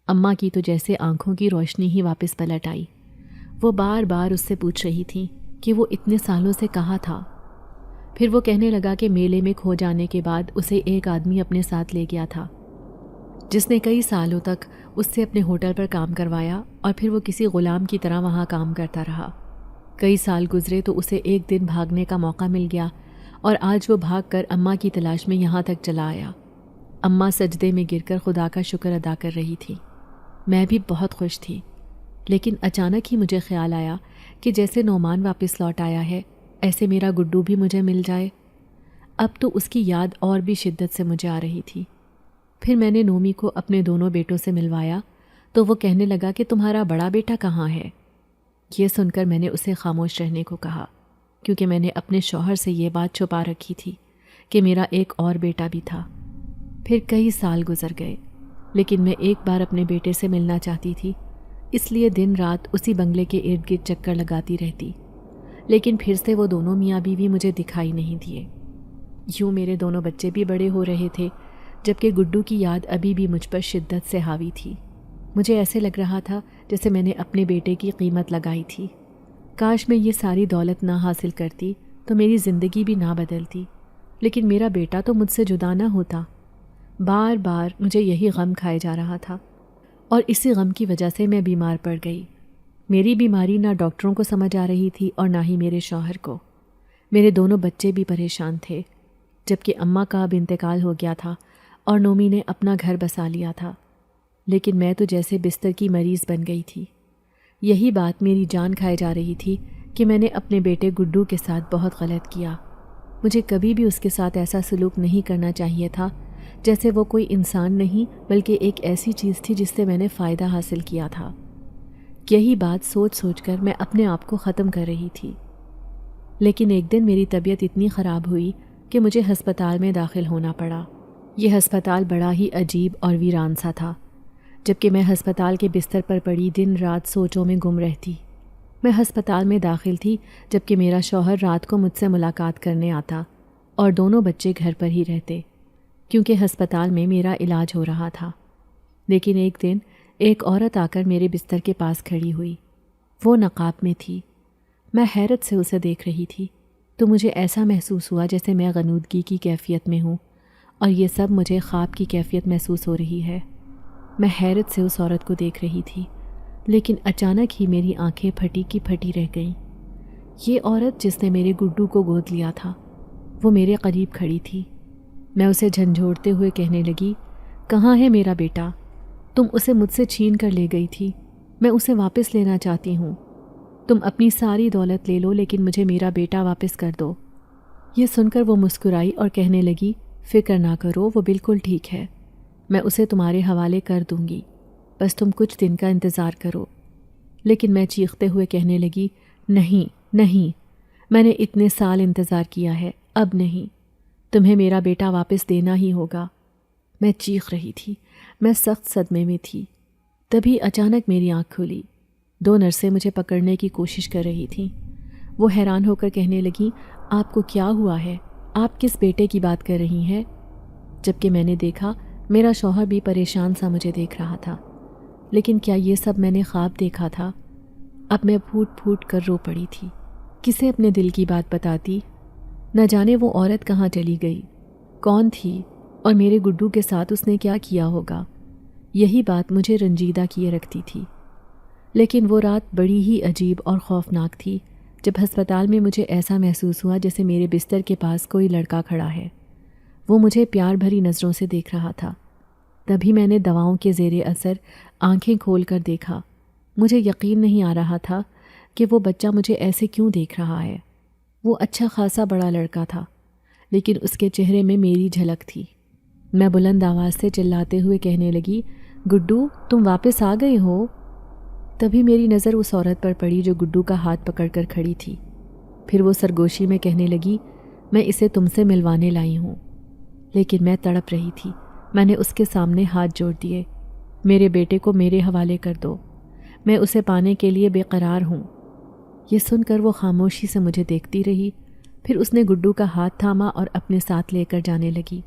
اماں کی تو جیسے آنکھوں کی روشنی ہی واپس پلٹ آئی۔ وہ بار بار اس سے پوچھ رہی تھی کہ وہ اتنے سالوں سے کہاں تھا۔ پھر وہ کہنے لگا کہ میلے میں کھو جانے کے بعد اسے ایک آدمی اپنے ساتھ لے گیا تھا، جس نے کئی سالوں تک اس سے اپنے ہوٹل پر کام کروایا، اور پھر وہ کسی غلام کی طرح وہاں کام کرتا رہا۔ کئی سال گزرے تو اسے ایک دن بھاگنے کا موقع مل گیا، اور آج وہ بھاگ کر اماں کی تلاش میں یہاں تک چلا آیا۔ اماں سجدے میں گر کر خدا کا شکر ادا کر رہی تھی۔ میں بھی بہت خوش تھی، لیکن اچانک ہی مجھے خیال آیا کہ جیسے نعمان واپس لوٹ آیا ہے، ایسے میرا گڈو بھی مجھے مل جائے۔ اب تو اس کی یاد اور بھی شدت سے مجھے آ رہی تھی۔ پھر میں نے نومی کو اپنے دونوں بیٹوں سے ملوایا تو وہ کہنے لگا کہ تمہارا بڑا بیٹا کہاں ہے؟ یہ سن کر میں نے اسے خاموش رہنے کو کہا، کیونکہ میں نے اپنے شوہر سے یہ بات چھپا رکھی تھی کہ میرا ایک اور بیٹا بھی تھا۔ پھر کئی سال گزر گئے، لیکن میں ایک بار اپنے بیٹے سے ملنا چاہتی تھی، اس لیے دن رات اسی بنگلے کے ارد گرد چکر لگاتی رہتی، لیکن پھر سے وہ دونوں میاں بیوی مجھے دکھائی نہیں دیے۔ یوں میرے دونوں بچے بھی بڑے ہو رہے تھے، جبکہ گڈو کی یاد ابھی بھی مجھ پر شدت سے حاوی تھی۔ مجھے ایسے لگ رہا تھا جیسے میں نے اپنے بیٹے کی قیمت لگائی تھی۔ کاش میں یہ ساری دولت نہ حاصل کرتی تو میری زندگی بھی نہ بدلتی، لیکن میرا بیٹا تو مجھ سے جدا نہ ہوتا۔ بار بار مجھے یہی غم کھائے جا رہا تھا، اور اسی غم کی وجہ سے میں بیمار پڑ گئی۔ میری بیماری نہ ڈاکٹروں کو سمجھ آ رہی تھی اور نہ ہی میرے شوہر کو۔ میرے دونوں بچے بھی پریشان تھے، جبکہ اماں کا اب انتقال ہو گیا تھا اور نومی نے اپنا گھر بسا لیا تھا، لیکن میں تو جیسے بستر کی مریض بن گئی تھی۔ یہی بات میری جان کھائے جا رہی تھی کہ میں نے اپنے بیٹے گڈو کے ساتھ بہت غلط کیا۔ مجھے کبھی بھی اس کے ساتھ ایسا سلوک نہیں کرنا چاہیے تھا، جیسے وہ کوئی انسان نہیں بلکہ ایک ایسی چیز تھی جس سے میں نے فائدہ حاصل کیا تھا۔ یہی بات سوچ سوچ کر میں اپنے آپ کو ختم کر رہی تھی، لیکن ایک دن میری طبیعت اتنی خراب ہوئی کہ مجھے ہسپتال میں داخل ہونا پڑا۔ یہ ہسپتال بڑا ہی عجیب اور ویران سا تھا۔ جبکہ میں ہسپتال کے بستر پر پڑی دن رات سوچوں میں گم رہتی۔ میں ہسپتال میں داخل تھی جبکہ میرا شوہر رات کو مجھ سے ملاقات کرنے آتا اور دونوں بچے گھر پر ہی رہتے، کیونکہ ہسپتال میں میرا علاج ہو رہا تھا۔ لیکن ایک دن ایک عورت آ کر میرے بستر کے پاس کھڑی ہوئی۔ وہ نقاب میں تھی۔ میں حیرت سے اسے دیکھ رہی تھی تو مجھے ایسا محسوس ہوا جیسے میں غنودگی کی کیفیت میں ہوں اور یہ سب مجھے خواب کی کیفیت محسوس ہو رہی ہے۔ میں حیرت سے اس عورت کو دیکھ رہی تھی، لیکن اچانک ہی میری آنکھیں پھٹی کی پھٹی رہ گئیں۔ یہ عورت جس نے میرے گڈو کو گود لیا تھا وہ میرے قریب کھڑی تھی۔ میں اسے جھنجھوڑتے ہوئے کہنے لگی، کہاں ہے میرا بیٹا؟ تم اسے مجھ سے چھین کر لے گئی تھی، میں اسے واپس لینا چاہتی ہوں۔ تم اپنی ساری دولت لے لو لیکن مجھے میرا بیٹا واپس کر دو۔ یہ سن کر وہ مسکرائی اور کہنے لگی، فکر نہ کرو، وہ بالکل ٹھیک ہے، میں اسے تمہارے حوالے کر دوں گی، بس تم کچھ دن کا انتظار کرو۔ لیکن میں چیختے ہوئے کہنے لگی، نہیں نہیں، میں نے اتنے سال انتظار کیا ہے، اب نہیں، تمہیں میرا بیٹا واپس دینا ہی ہوگا۔ میں چیخ رہی تھی، میں سخت صدمے میں تھی۔ تبھی اچانک میری آنکھ کھلی۔ 2 نرسیں مجھے پکڑنے کی کوشش کر رہی تھیں۔ وہ حیران ہو کر کہنے لگیں، آپ کو کیا ہوا ہے؟ آپ کس بیٹے کی بات کر رہی ہیں؟ جبکہ میں نے دیکھا میرا شوہر بھی پریشان سا مجھے دیکھ رہا تھا۔ لیکن کیا یہ سب میں نے خواب دیکھا تھا؟ اب میں پھوٹ پھوٹ کر رو پڑی تھی۔ کسے اپنے دل کی بات بتاتی؟ نہ جانے وہ عورت کہاں چلی گئی، کون تھی، اور میرے گڈو کے ساتھ اس نے کیا کیا ہوگا؟ یہی بات مجھے رنجیدہ کیے رکھتی تھی۔ لیکن وہ رات بڑی ہی عجیب اور خوفناک تھی جب ہسپتال میں مجھے ایسا محسوس ہوا جیسے میرے بستر کے پاس کوئی لڑکا کھڑا ہے۔ وہ مجھے پیار بھری نظروں سے دیکھ رہا تھا۔ تبھی میں نے دواؤں کے زیر اثر آنکھیں کھول کر دیکھا۔ مجھے یقین نہیں آ رہا تھا کہ وہ بچہ مجھے ایسے کیوں دیکھ رہا ہے۔ وہ اچھا خاصا بڑا لڑکا تھا، لیکن اس کے چہرے میں میری جھلک تھی۔ میں بلند آواز سے چلاتے ہوئے کہنے لگی، گڈو تم واپس آ گئے ہو؟ تبھی میری نظر اس عورت پر پڑی جو گڈو کا ہاتھ پکڑ کر کھڑی تھی۔ پھر وہ سرگوشی میں کہنے لگی، میں اسے تم سے ملوانے لائی ہوں۔ لیکن میں تڑپ رہی تھی۔ میں نے اس کے سامنے ہاتھ جوڑ دیے، میرے بیٹے کو میرے حوالے کر دو، میں اسے پانے کے لیے بے قرار ہوں۔ یہ سن کر وہ خاموشی سے مجھے دیکھتی رہی۔ پھر اس نے گڈو کا ہاتھ تھاما اور اپنے ساتھ لے کر جانے لگی،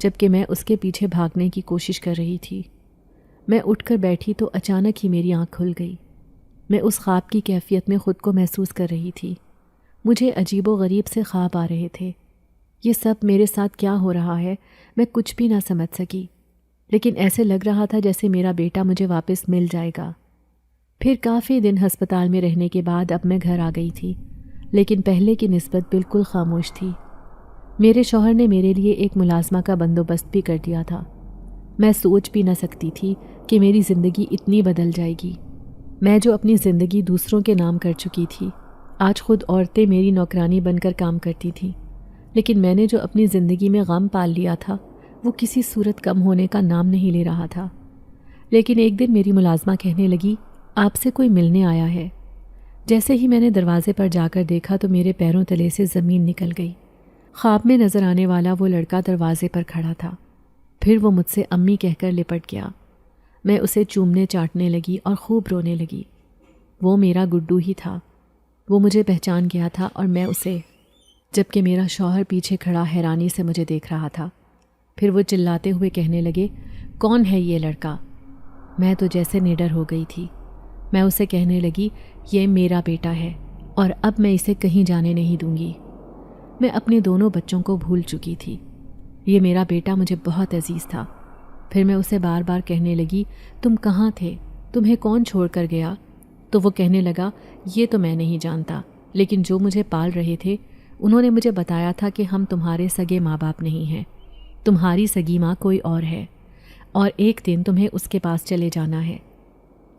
جبکہ میں اس کے پیچھے بھاگنے کی کوشش کر رہی تھی۔ میں اٹھ کر بیٹھی تو اچانک ہی میری آنکھ کھل گئی۔ میں اس خواب کی کیفیت میں خود کو محسوس کر رہی تھی۔ مجھے عجیب و غریب سے خواب آ رہے تھے۔ یہ سب میرے ساتھ کیا ہو رہا ہے میں کچھ بھی نہ سمجھ سکی، لیکن ایسے لگ رہا تھا جیسے میرا بیٹا مجھے واپس مل جائے گا۔ پھر کافی دن ہسپتال میں رہنے کے بعد اب میں گھر آ گئی تھی، لیکن پہلے کی نسبت بالکل خاموش تھی۔ میرے شوہر نے میرے لیے ایک ملازمہ کا بندوبست بھی کر دیا تھا۔ میں سوچ بھی نہ سکتی تھی کہ میری زندگی اتنی بدل جائے گی۔ میں جو اپنی زندگی دوسروں کے نام کر چکی تھی، آج خود عورتیں میری نوکرانی بن کر کام کرتی تھیں۔ لیکن میں نے جو اپنی زندگی میں غم پال لیا تھا وہ کسی صورت کم ہونے کا نام نہیں لے رہا تھا۔ لیکن ایک دن میری ملازمہ کہنے لگی، آپ سے کوئی ملنے آیا ہے۔ جیسے ہی میں نے دروازے پر جا کر دیکھا تو میرے پیروں تلے سے زمین نکل گئی۔ خواب میں نظر آنے والا وہ لڑکا دروازے پر کھڑا تھا۔ پھر وہ مجھ سے امی کہہ کر لپٹ گیا۔ میں اسے چومنے چاٹنے لگی اور خوب رونے لگی۔ وہ میرا گڈو ہی تھا۔ وہ مجھے پہچان گیا تھا اور میں اسے، جبکہ میرا شوہر پیچھے کھڑا حیرانی سے مجھے دیکھ رہا تھا۔ پھر وہ چلاتے ہوئے کہنے لگے، کون ہے یہ لڑکا؟ میں تو جیسے نڈر ہو گئی تھی۔ میں اسے کہنے لگی، یہ میرا بیٹا ہے اور اب میں اسے کہیں جانے نہیں دوں گی۔ میں اپنے دونوں بچوں کو بھول چکی تھی۔ یہ میرا بیٹا مجھے بہت عزیز تھا۔ پھر میں اسے بار بار کہنے لگی، تم کہاں تھے؟ تمہیں کون چھوڑ کر گیا؟ تو وہ کہنے لگا، یہ تو میں نہیں جانتا، لیکن جو مجھے پال رہے تھے انہوں نے مجھے بتایا تھا کہ ہم تمہارے سگے ماں باپ نہیں ہیں، تمہاری سگی ماں کوئی اور ہے، اور ایک دن تمہیں اس کے پاس چلے جانا ہے۔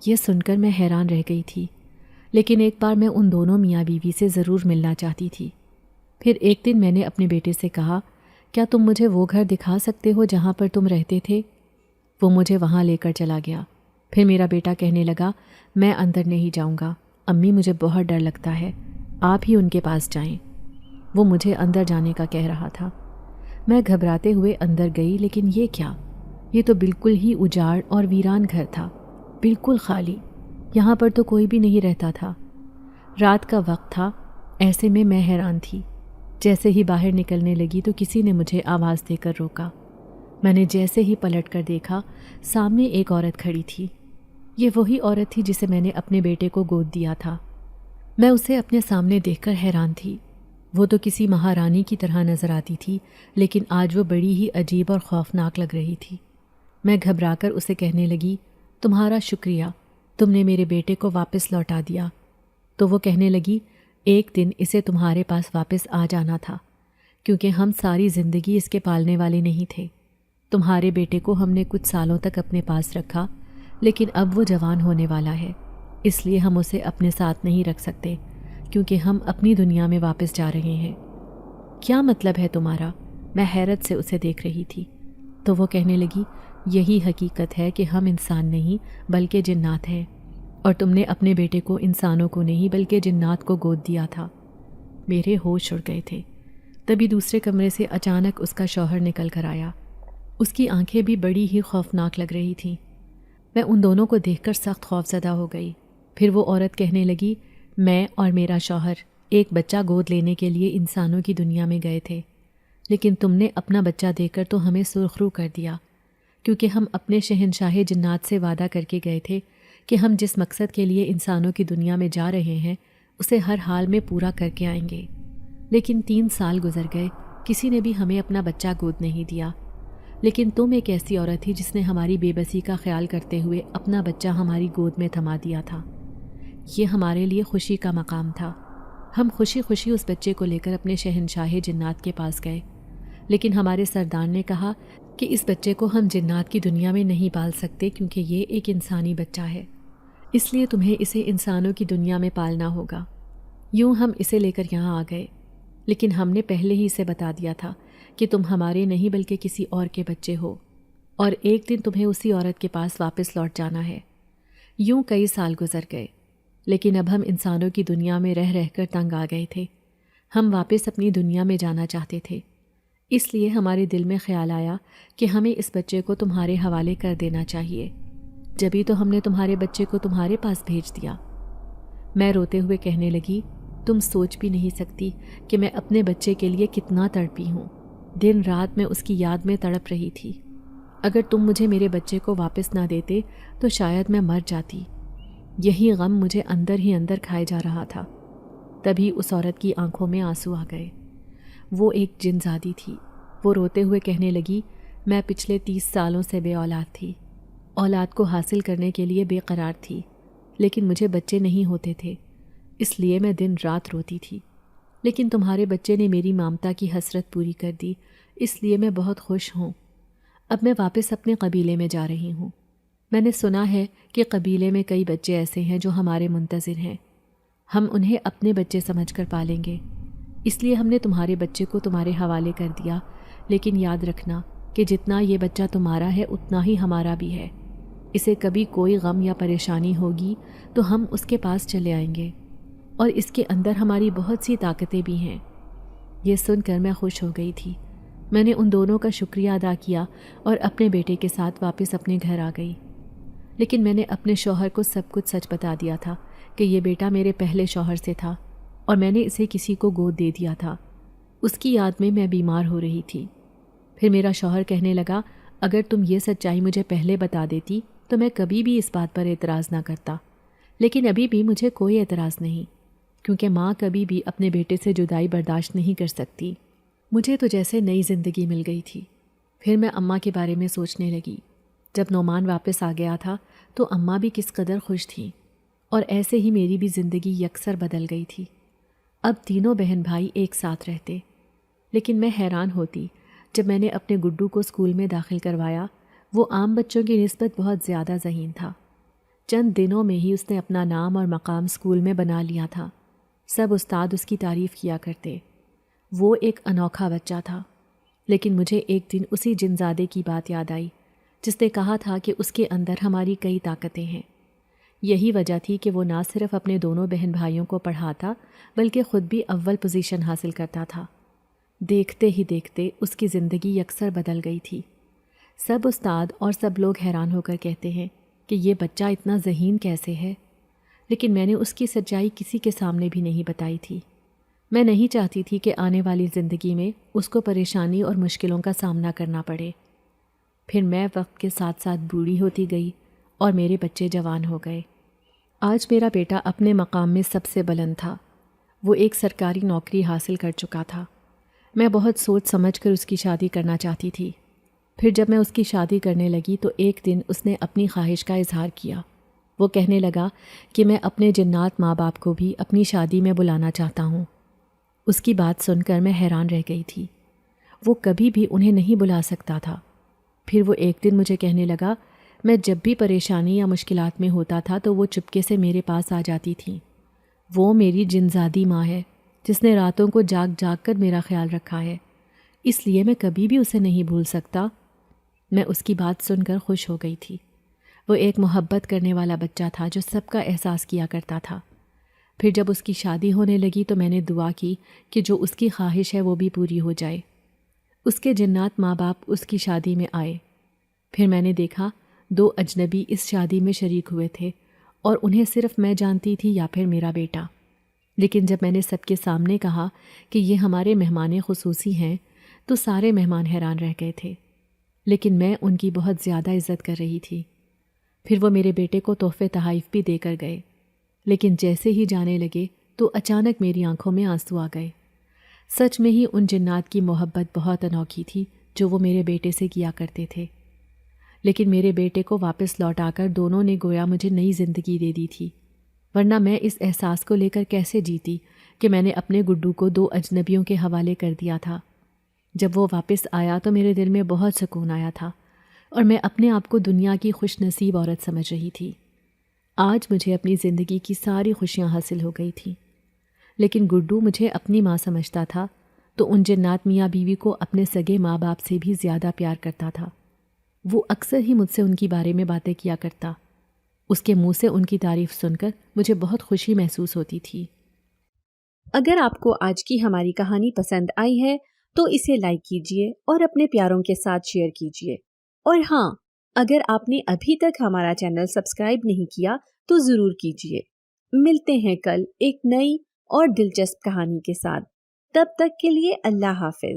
یہ سن کر میں حیران رہ گئی تھی، لیکن ایک بار میں ان دونوں میاں بیوی سے ضرور ملنا چاہتی تھی۔ پھر ایک دن میں نے اپنے بیٹے سے کہا، کیا تم مجھے وہ گھر دکھا سکتے ہو جہاں پر تم رہتے تھے؟ وہ مجھے وہاں لے کر چلا گیا۔ پھر میرا بیٹا کہنے لگا، میں اندر نہیں جاؤں گا، امی مجھے بہت ڈر لگتا ہے، آپ ہی ان کے پاس جائیں۔ وہ مجھے اندر جانے کا کہہ رہا تھا۔ میں گھبراتے ہوئے اندر گئی، لیکن یہ کیا؟ یہ تو بالکل ہی اجاڑ اور ویران گھر تھا، بالکل خالی۔ یہاں پر تو کوئی بھی نہیں رہتا تھا۔ رات کا وقت تھا، ایسے میں حیران تھی۔ جیسے ہی باہر نکلنے لگی تو کسی نے مجھے آواز دے کر روکا۔ میں نے جیسے ہی پلٹ کر دیکھا، سامنے ایک عورت کھڑی تھی۔ یہ وہی عورت تھی جسے میں نے اپنے بیٹے کو گود دیا تھا۔ میں اسے اپنے سامنے دیکھ کر حیران تھی۔ وہ تو کسی مہارانی کی طرح نظر آتی تھی، لیکن آج وہ بڑی ہی عجیب اور خوفناک لگ رہی تھی۔ میں گھبرا کر اسے کہنے لگی، تمہارا شکریہ، تم نے میرے بیٹے کو واپس لوٹا دیا۔ تو وہ کہنے لگی، ایک دن اسے تمہارے پاس واپس آ جانا تھا، کیونکہ ہم ساری زندگی اس کے پالنے والے نہیں تھے۔ تمہارے بیٹے کو ہم نے کچھ سالوں تک اپنے پاس رکھا، لیکن اب وہ جوان ہونے والا ہے، اس لیے ہم اسے اپنے ساتھ نہیں رکھ سکتے، کیونکہ ہم اپنی دنیا میں واپس جا رہے ہیں۔ کیا مطلب ہے تمہارا؟ میں حیرت سے اسے دیکھ رہی تھی۔ تو وہ کہنے لگی، یہی حقیقت ہے کہ ہم انسان نہیں بلکہ جنات ہیں، اور تم نے اپنے بیٹے کو انسانوں کو نہیں بلکہ جنات کو گود دیا تھا۔ میرے ہوش اڑ گئے تھے۔ تبھی دوسرے کمرے سے اچانک اس کا شوہر نکل کر آیا۔ اس کی آنکھیں بھی بڑی ہی خوفناک لگ رہی تھیں۔ میں ان دونوں کو دیکھ کر سخت خوفزدہ ہو گئی۔ پھر وہ عورت کہنے لگی، میں اور میرا شوہر ایک بچہ گود لینے کے لیے انسانوں کی دنیا میں گئے تھے، لیکن تم نے اپنا بچہ دے کر تو ہمیں سرخرو کر دیا، کیونکہ ہم اپنے شہنشاہ جنات سے وعدہ کر کے گئے تھے کہ ہم جس مقصد کے لیے انسانوں کی دنیا میں جا رہے ہیں اسے ہر حال میں پورا کر کے آئیں گے۔ لیکن 3 سال گزر گئے، کسی نے بھی ہمیں اپنا بچہ گود نہیں دیا۔ لیکن تم ایک ایسی عورت تھی جس نے ہماری بے بسی کا خیال کرتے ہوئے اپنا بچہ ہماری گود میں تھما دیا تھا۔ یہ ہمارے لیے خوشی کا مقام تھا۔ ہم خوشی خوشی اس بچے کو لے کر اپنے شہنشاہ جنات کے پاس گئے، لیکن ہمارے سردار نے کہا کہ اس بچے کو ہم جنات کی دنیا میں نہیں پال سکتے، کیونکہ یہ ایک انسانی بچہ ہے، اس لیے تمہیں اسے انسانوں کی دنیا میں پالنا ہوگا۔ یوں ہم اسے لے کر یہاں آ گئے، لیکن ہم نے پہلے ہی اسے بتا دیا تھا کہ تم ہمارے نہیں بلکہ کسی اور کے بچے ہو، اور ایک دن تمہیں اسی عورت کے پاس واپس لوٹ جانا ہے۔ یوں کئی سال گزر گئے، لیکن اب ہم انسانوں کی دنیا میں رہ رہ کر تنگ آ گئے تھے۔ ہم واپس اپنی دنیا میں جانا چاہتے تھے، اس لیے ہمارے دل میں خیال آیا کہ ہمیں اس بچے کو تمہارے حوالے کر دینا چاہیے، جبھی تو ہم نے تمہارے بچے کو تمہارے پاس بھیج دیا۔ میں روتے ہوئے کہنے لگی، تم سوچ بھی نہیں سکتی کہ میں اپنے بچے کے لیے کتنا تڑپی ہوں۔ دن رات میں اس کی یاد میں تڑپ رہی تھی۔ اگر تم مجھے میرے بچے کو واپس نہ دیتے تو شاید میں مر جاتی۔ یہی غم مجھے اندر ہی اندر کھائے جا رہا تھا۔ تبھی اس عورت کی آنکھوں میں آنسو آ گئے۔ وہ ایک جن زادی تھی۔ وہ روتے ہوئے کہنے لگی، میں پچھلے 30 سالوں سے بے اولاد تھی، اولاد کو حاصل کرنے کے لیے بے قرار تھی، لیکن مجھے بچے نہیں ہوتے تھے، اس لیے میں دن رات روتی تھی۔ لیکن تمہارے بچے نے میری مامتا کی حسرت پوری کر دی، اس لیے میں بہت خوش ہوں۔ اب میں واپس اپنے قبیلے میں جا رہی ہوں۔ میں نے سنا ہے کہ قبیلے میں کئی بچے ایسے ہیں جو ہمارے منتظر ہیں۔ ہم انہیں اپنے بچے سمجھ کر پالیں گے، اس لیے ہم نے تمہارے بچے کو تمہارے حوالے کر دیا، لیکن یاد رکھنا کہ جتنا یہ بچہ تمہارا ہے اتنا ہی ہمارا بھی ہے۔ اسے کبھی کوئی غم یا پریشانی ہوگی تو ہم اس کے پاس چلے آئیں گے، اور اس کے اندر ہماری بہت سی طاقتیں بھی ہیں۔ یہ سن کر میں خوش ہو گئی تھی۔ میں نے ان دونوں کا شکریہ ادا کیا اور اپنے بیٹے کے ساتھ واپس اپنے گھر آ گئی۔ لیکن میں نے اپنے شوہر کو سب کچھ سچ بتا دیا تھا کہ یہ بیٹا میرے پہلے شوہر سے تھا، اور میں نے اسے کسی کو گود دے دیا تھا۔ اس کی یاد میں بیمار ہو رہی تھی۔ پھر میرا شوہر کہنے لگا، اگر تم یہ سچائی مجھے پہلے بتا دیتی تو میں کبھی بھی اس بات پر اعتراض نہ کرتا، لیکن ابھی بھی مجھے کوئی اعتراض نہیں، کیونکہ ماں کبھی بھی اپنے بیٹے سے جدائی برداشت نہیں کر سکتی۔ مجھے تو جیسے نئی زندگی مل گئی تھی۔ پھر میں اماں کے بارے میں سوچنے لگی۔ جب نعمان واپس آ گیا تھا تو اماں بھی کس قدر خوش تھیں، اور ایسے ہی میری بھی زندگی یکسر بدل گئی تھی۔ اب تینوں بہن بھائی ایک ساتھ رہتے، لیکن میں حیران ہوتی جب میں نے اپنے گڈو کو اسکول میں داخل کروایا۔ وہ عام بچوں کی نسبت بہت زیادہ ذہین تھا۔ چند دنوں میں ہی اس نے اپنا نام اور مقام اسکول میں بنا لیا تھا۔ سب استاد اس کی تعریف کیا کرتے۔ وہ ایک انوکھا بچہ تھا۔ لیکن مجھے ایک دن اسی جنزادے کی بات یاد آئی جس نے کہا تھا کہ اس کے اندر ہماری کئی طاقتیں ہیں۔ یہی وجہ تھی کہ وہ نہ صرف اپنے دونوں بہن بھائیوں کو پڑھاتا بلکہ خود بھی اول پوزیشن حاصل کرتا تھا۔ دیکھتے ہی دیکھتے اس کی زندگی یکسر بدل گئی تھی۔ سب استاد اور سب لوگ حیران ہو کر کہتے ہیں کہ یہ بچہ اتنا ذہین کیسے ہے، لیکن میں نے اس کی سچائی کسی کے سامنے بھی نہیں بتائی تھی۔ میں نہیں چاہتی تھی کہ آنے والی زندگی میں اس کو پریشانی اور مشکلوں کا سامنا کرنا پڑے۔ پھر میں وقت کے ساتھ ساتھ بوڑھی ہوتی گئی اور میرے بچے جوان ہو گئے۔ آج میرا بیٹا اپنے مقام میں سب سے بلند تھا۔ وہ ایک سرکاری نوکری حاصل کر چکا تھا۔ میں بہت سوچ سمجھ کر اس کی شادی کرنا چاہتی تھی۔ پھر جب میں اس کی شادی کرنے لگی تو ایک دن اس نے اپنی خواہش کا اظہار کیا۔ وہ کہنے لگا کہ میں اپنے جنات ماں باپ کو بھی اپنی شادی میں بلانا چاہتا ہوں۔ اس کی بات سن کر میں حیران رہ گئی تھی۔ وہ کبھی بھی انہیں نہیں بلا سکتا تھا۔ پھر وہ ایک دن مجھے کہنے لگا، میں جب بھی پریشانی یا مشکلات میں ہوتا تھا تو وہ چپکے سے میرے پاس آ جاتی تھی۔ وہ میری جنزادی ماں ہے جس نے راتوں کو جاگ جاگ کر میرا خیال رکھا ہے، اس لیے میں کبھی بھی اسے نہیں بھول سکتا۔ میں اس کی بات سن کر خوش ہو گئی تھی۔ وہ ایک محبت کرنے والا بچہ تھا جو سب کا احساس کیا کرتا تھا۔ پھر جب اس کی شادی ہونے لگی تو میں نے دعا کی کہ جو اس کی خواہش ہے وہ بھی پوری ہو جائے۔ اس کے جنات ماں باپ اس کی شادی میں آئے۔ پھر میں نے دیکھا 2 اجنبی اس شادی میں شریک ہوئے تھے اور انہیں صرف میں جانتی تھی یا پھر میرا بیٹا۔ لیکن جب میں نے سب کے سامنے کہا کہ یہ ہمارے مہمان خصوصی ہیں تو سارے مہمان حیران رہ گئے تھے، لیکن میں ان کی بہت زیادہ عزت کر رہی تھی۔ پھر وہ میرے بیٹے کو تحفے تحائف بھی دے کر گئے، لیکن جیسے ہی جانے لگے تو اچانک میری آنکھوں میں آنسو آ گئے۔ سچ میں ہی ان جنات کی محبت بہت انوکھی تھی جو وہ میرے بیٹے سے کیا کرتے تھے۔ لیکن میرے بیٹے کو واپس لوٹا کر دونوں نے گویا مجھے نئی زندگی دے دی تھی، ورنہ میں اس احساس کو لے کر کیسے جیتی کہ میں نے اپنے گڈو کو 2 اجنبیوں کے حوالے کر دیا تھا۔ جب وہ واپس آیا تو میرے دل میں بہت سکون آیا تھا اور میں اپنے آپ کو دنیا کی خوش نصیب عورت سمجھ رہی تھی۔ آج مجھے اپنی زندگی کی ساری خوشیاں حاصل ہو گئی تھیں، لیکن گڈو مجھے اپنی ماں سمجھتا تھا تو ان جنات میاں بیوی کو اپنے سگے ماں باپ سے بھی زیادہ پیار کرتا تھا۔ وہ اکثر ہی مجھ سے ان کی بارے میں باتیں کیا کرتا۔ اس کے منہ سے ان کی تعریف سن کر مجھے بہت خوشی محسوس ہوتی تھی۔ اگر آپ کو آج کی ہماری کہانی پسند آئی ہے تو اسے لائک کیجیے اور اپنے پیاروں کے ساتھ شیئر کیجیے، اور ہاں، اگر آپ نے ابھی تک ہمارا چینل سبسکرائب نہیں کیا تو ضرور کیجیے۔ ملتے ہیں کل ایک نئی اور دلچسپ کہانی کے ساتھ، تب تک کے لیے اللہ حافظ۔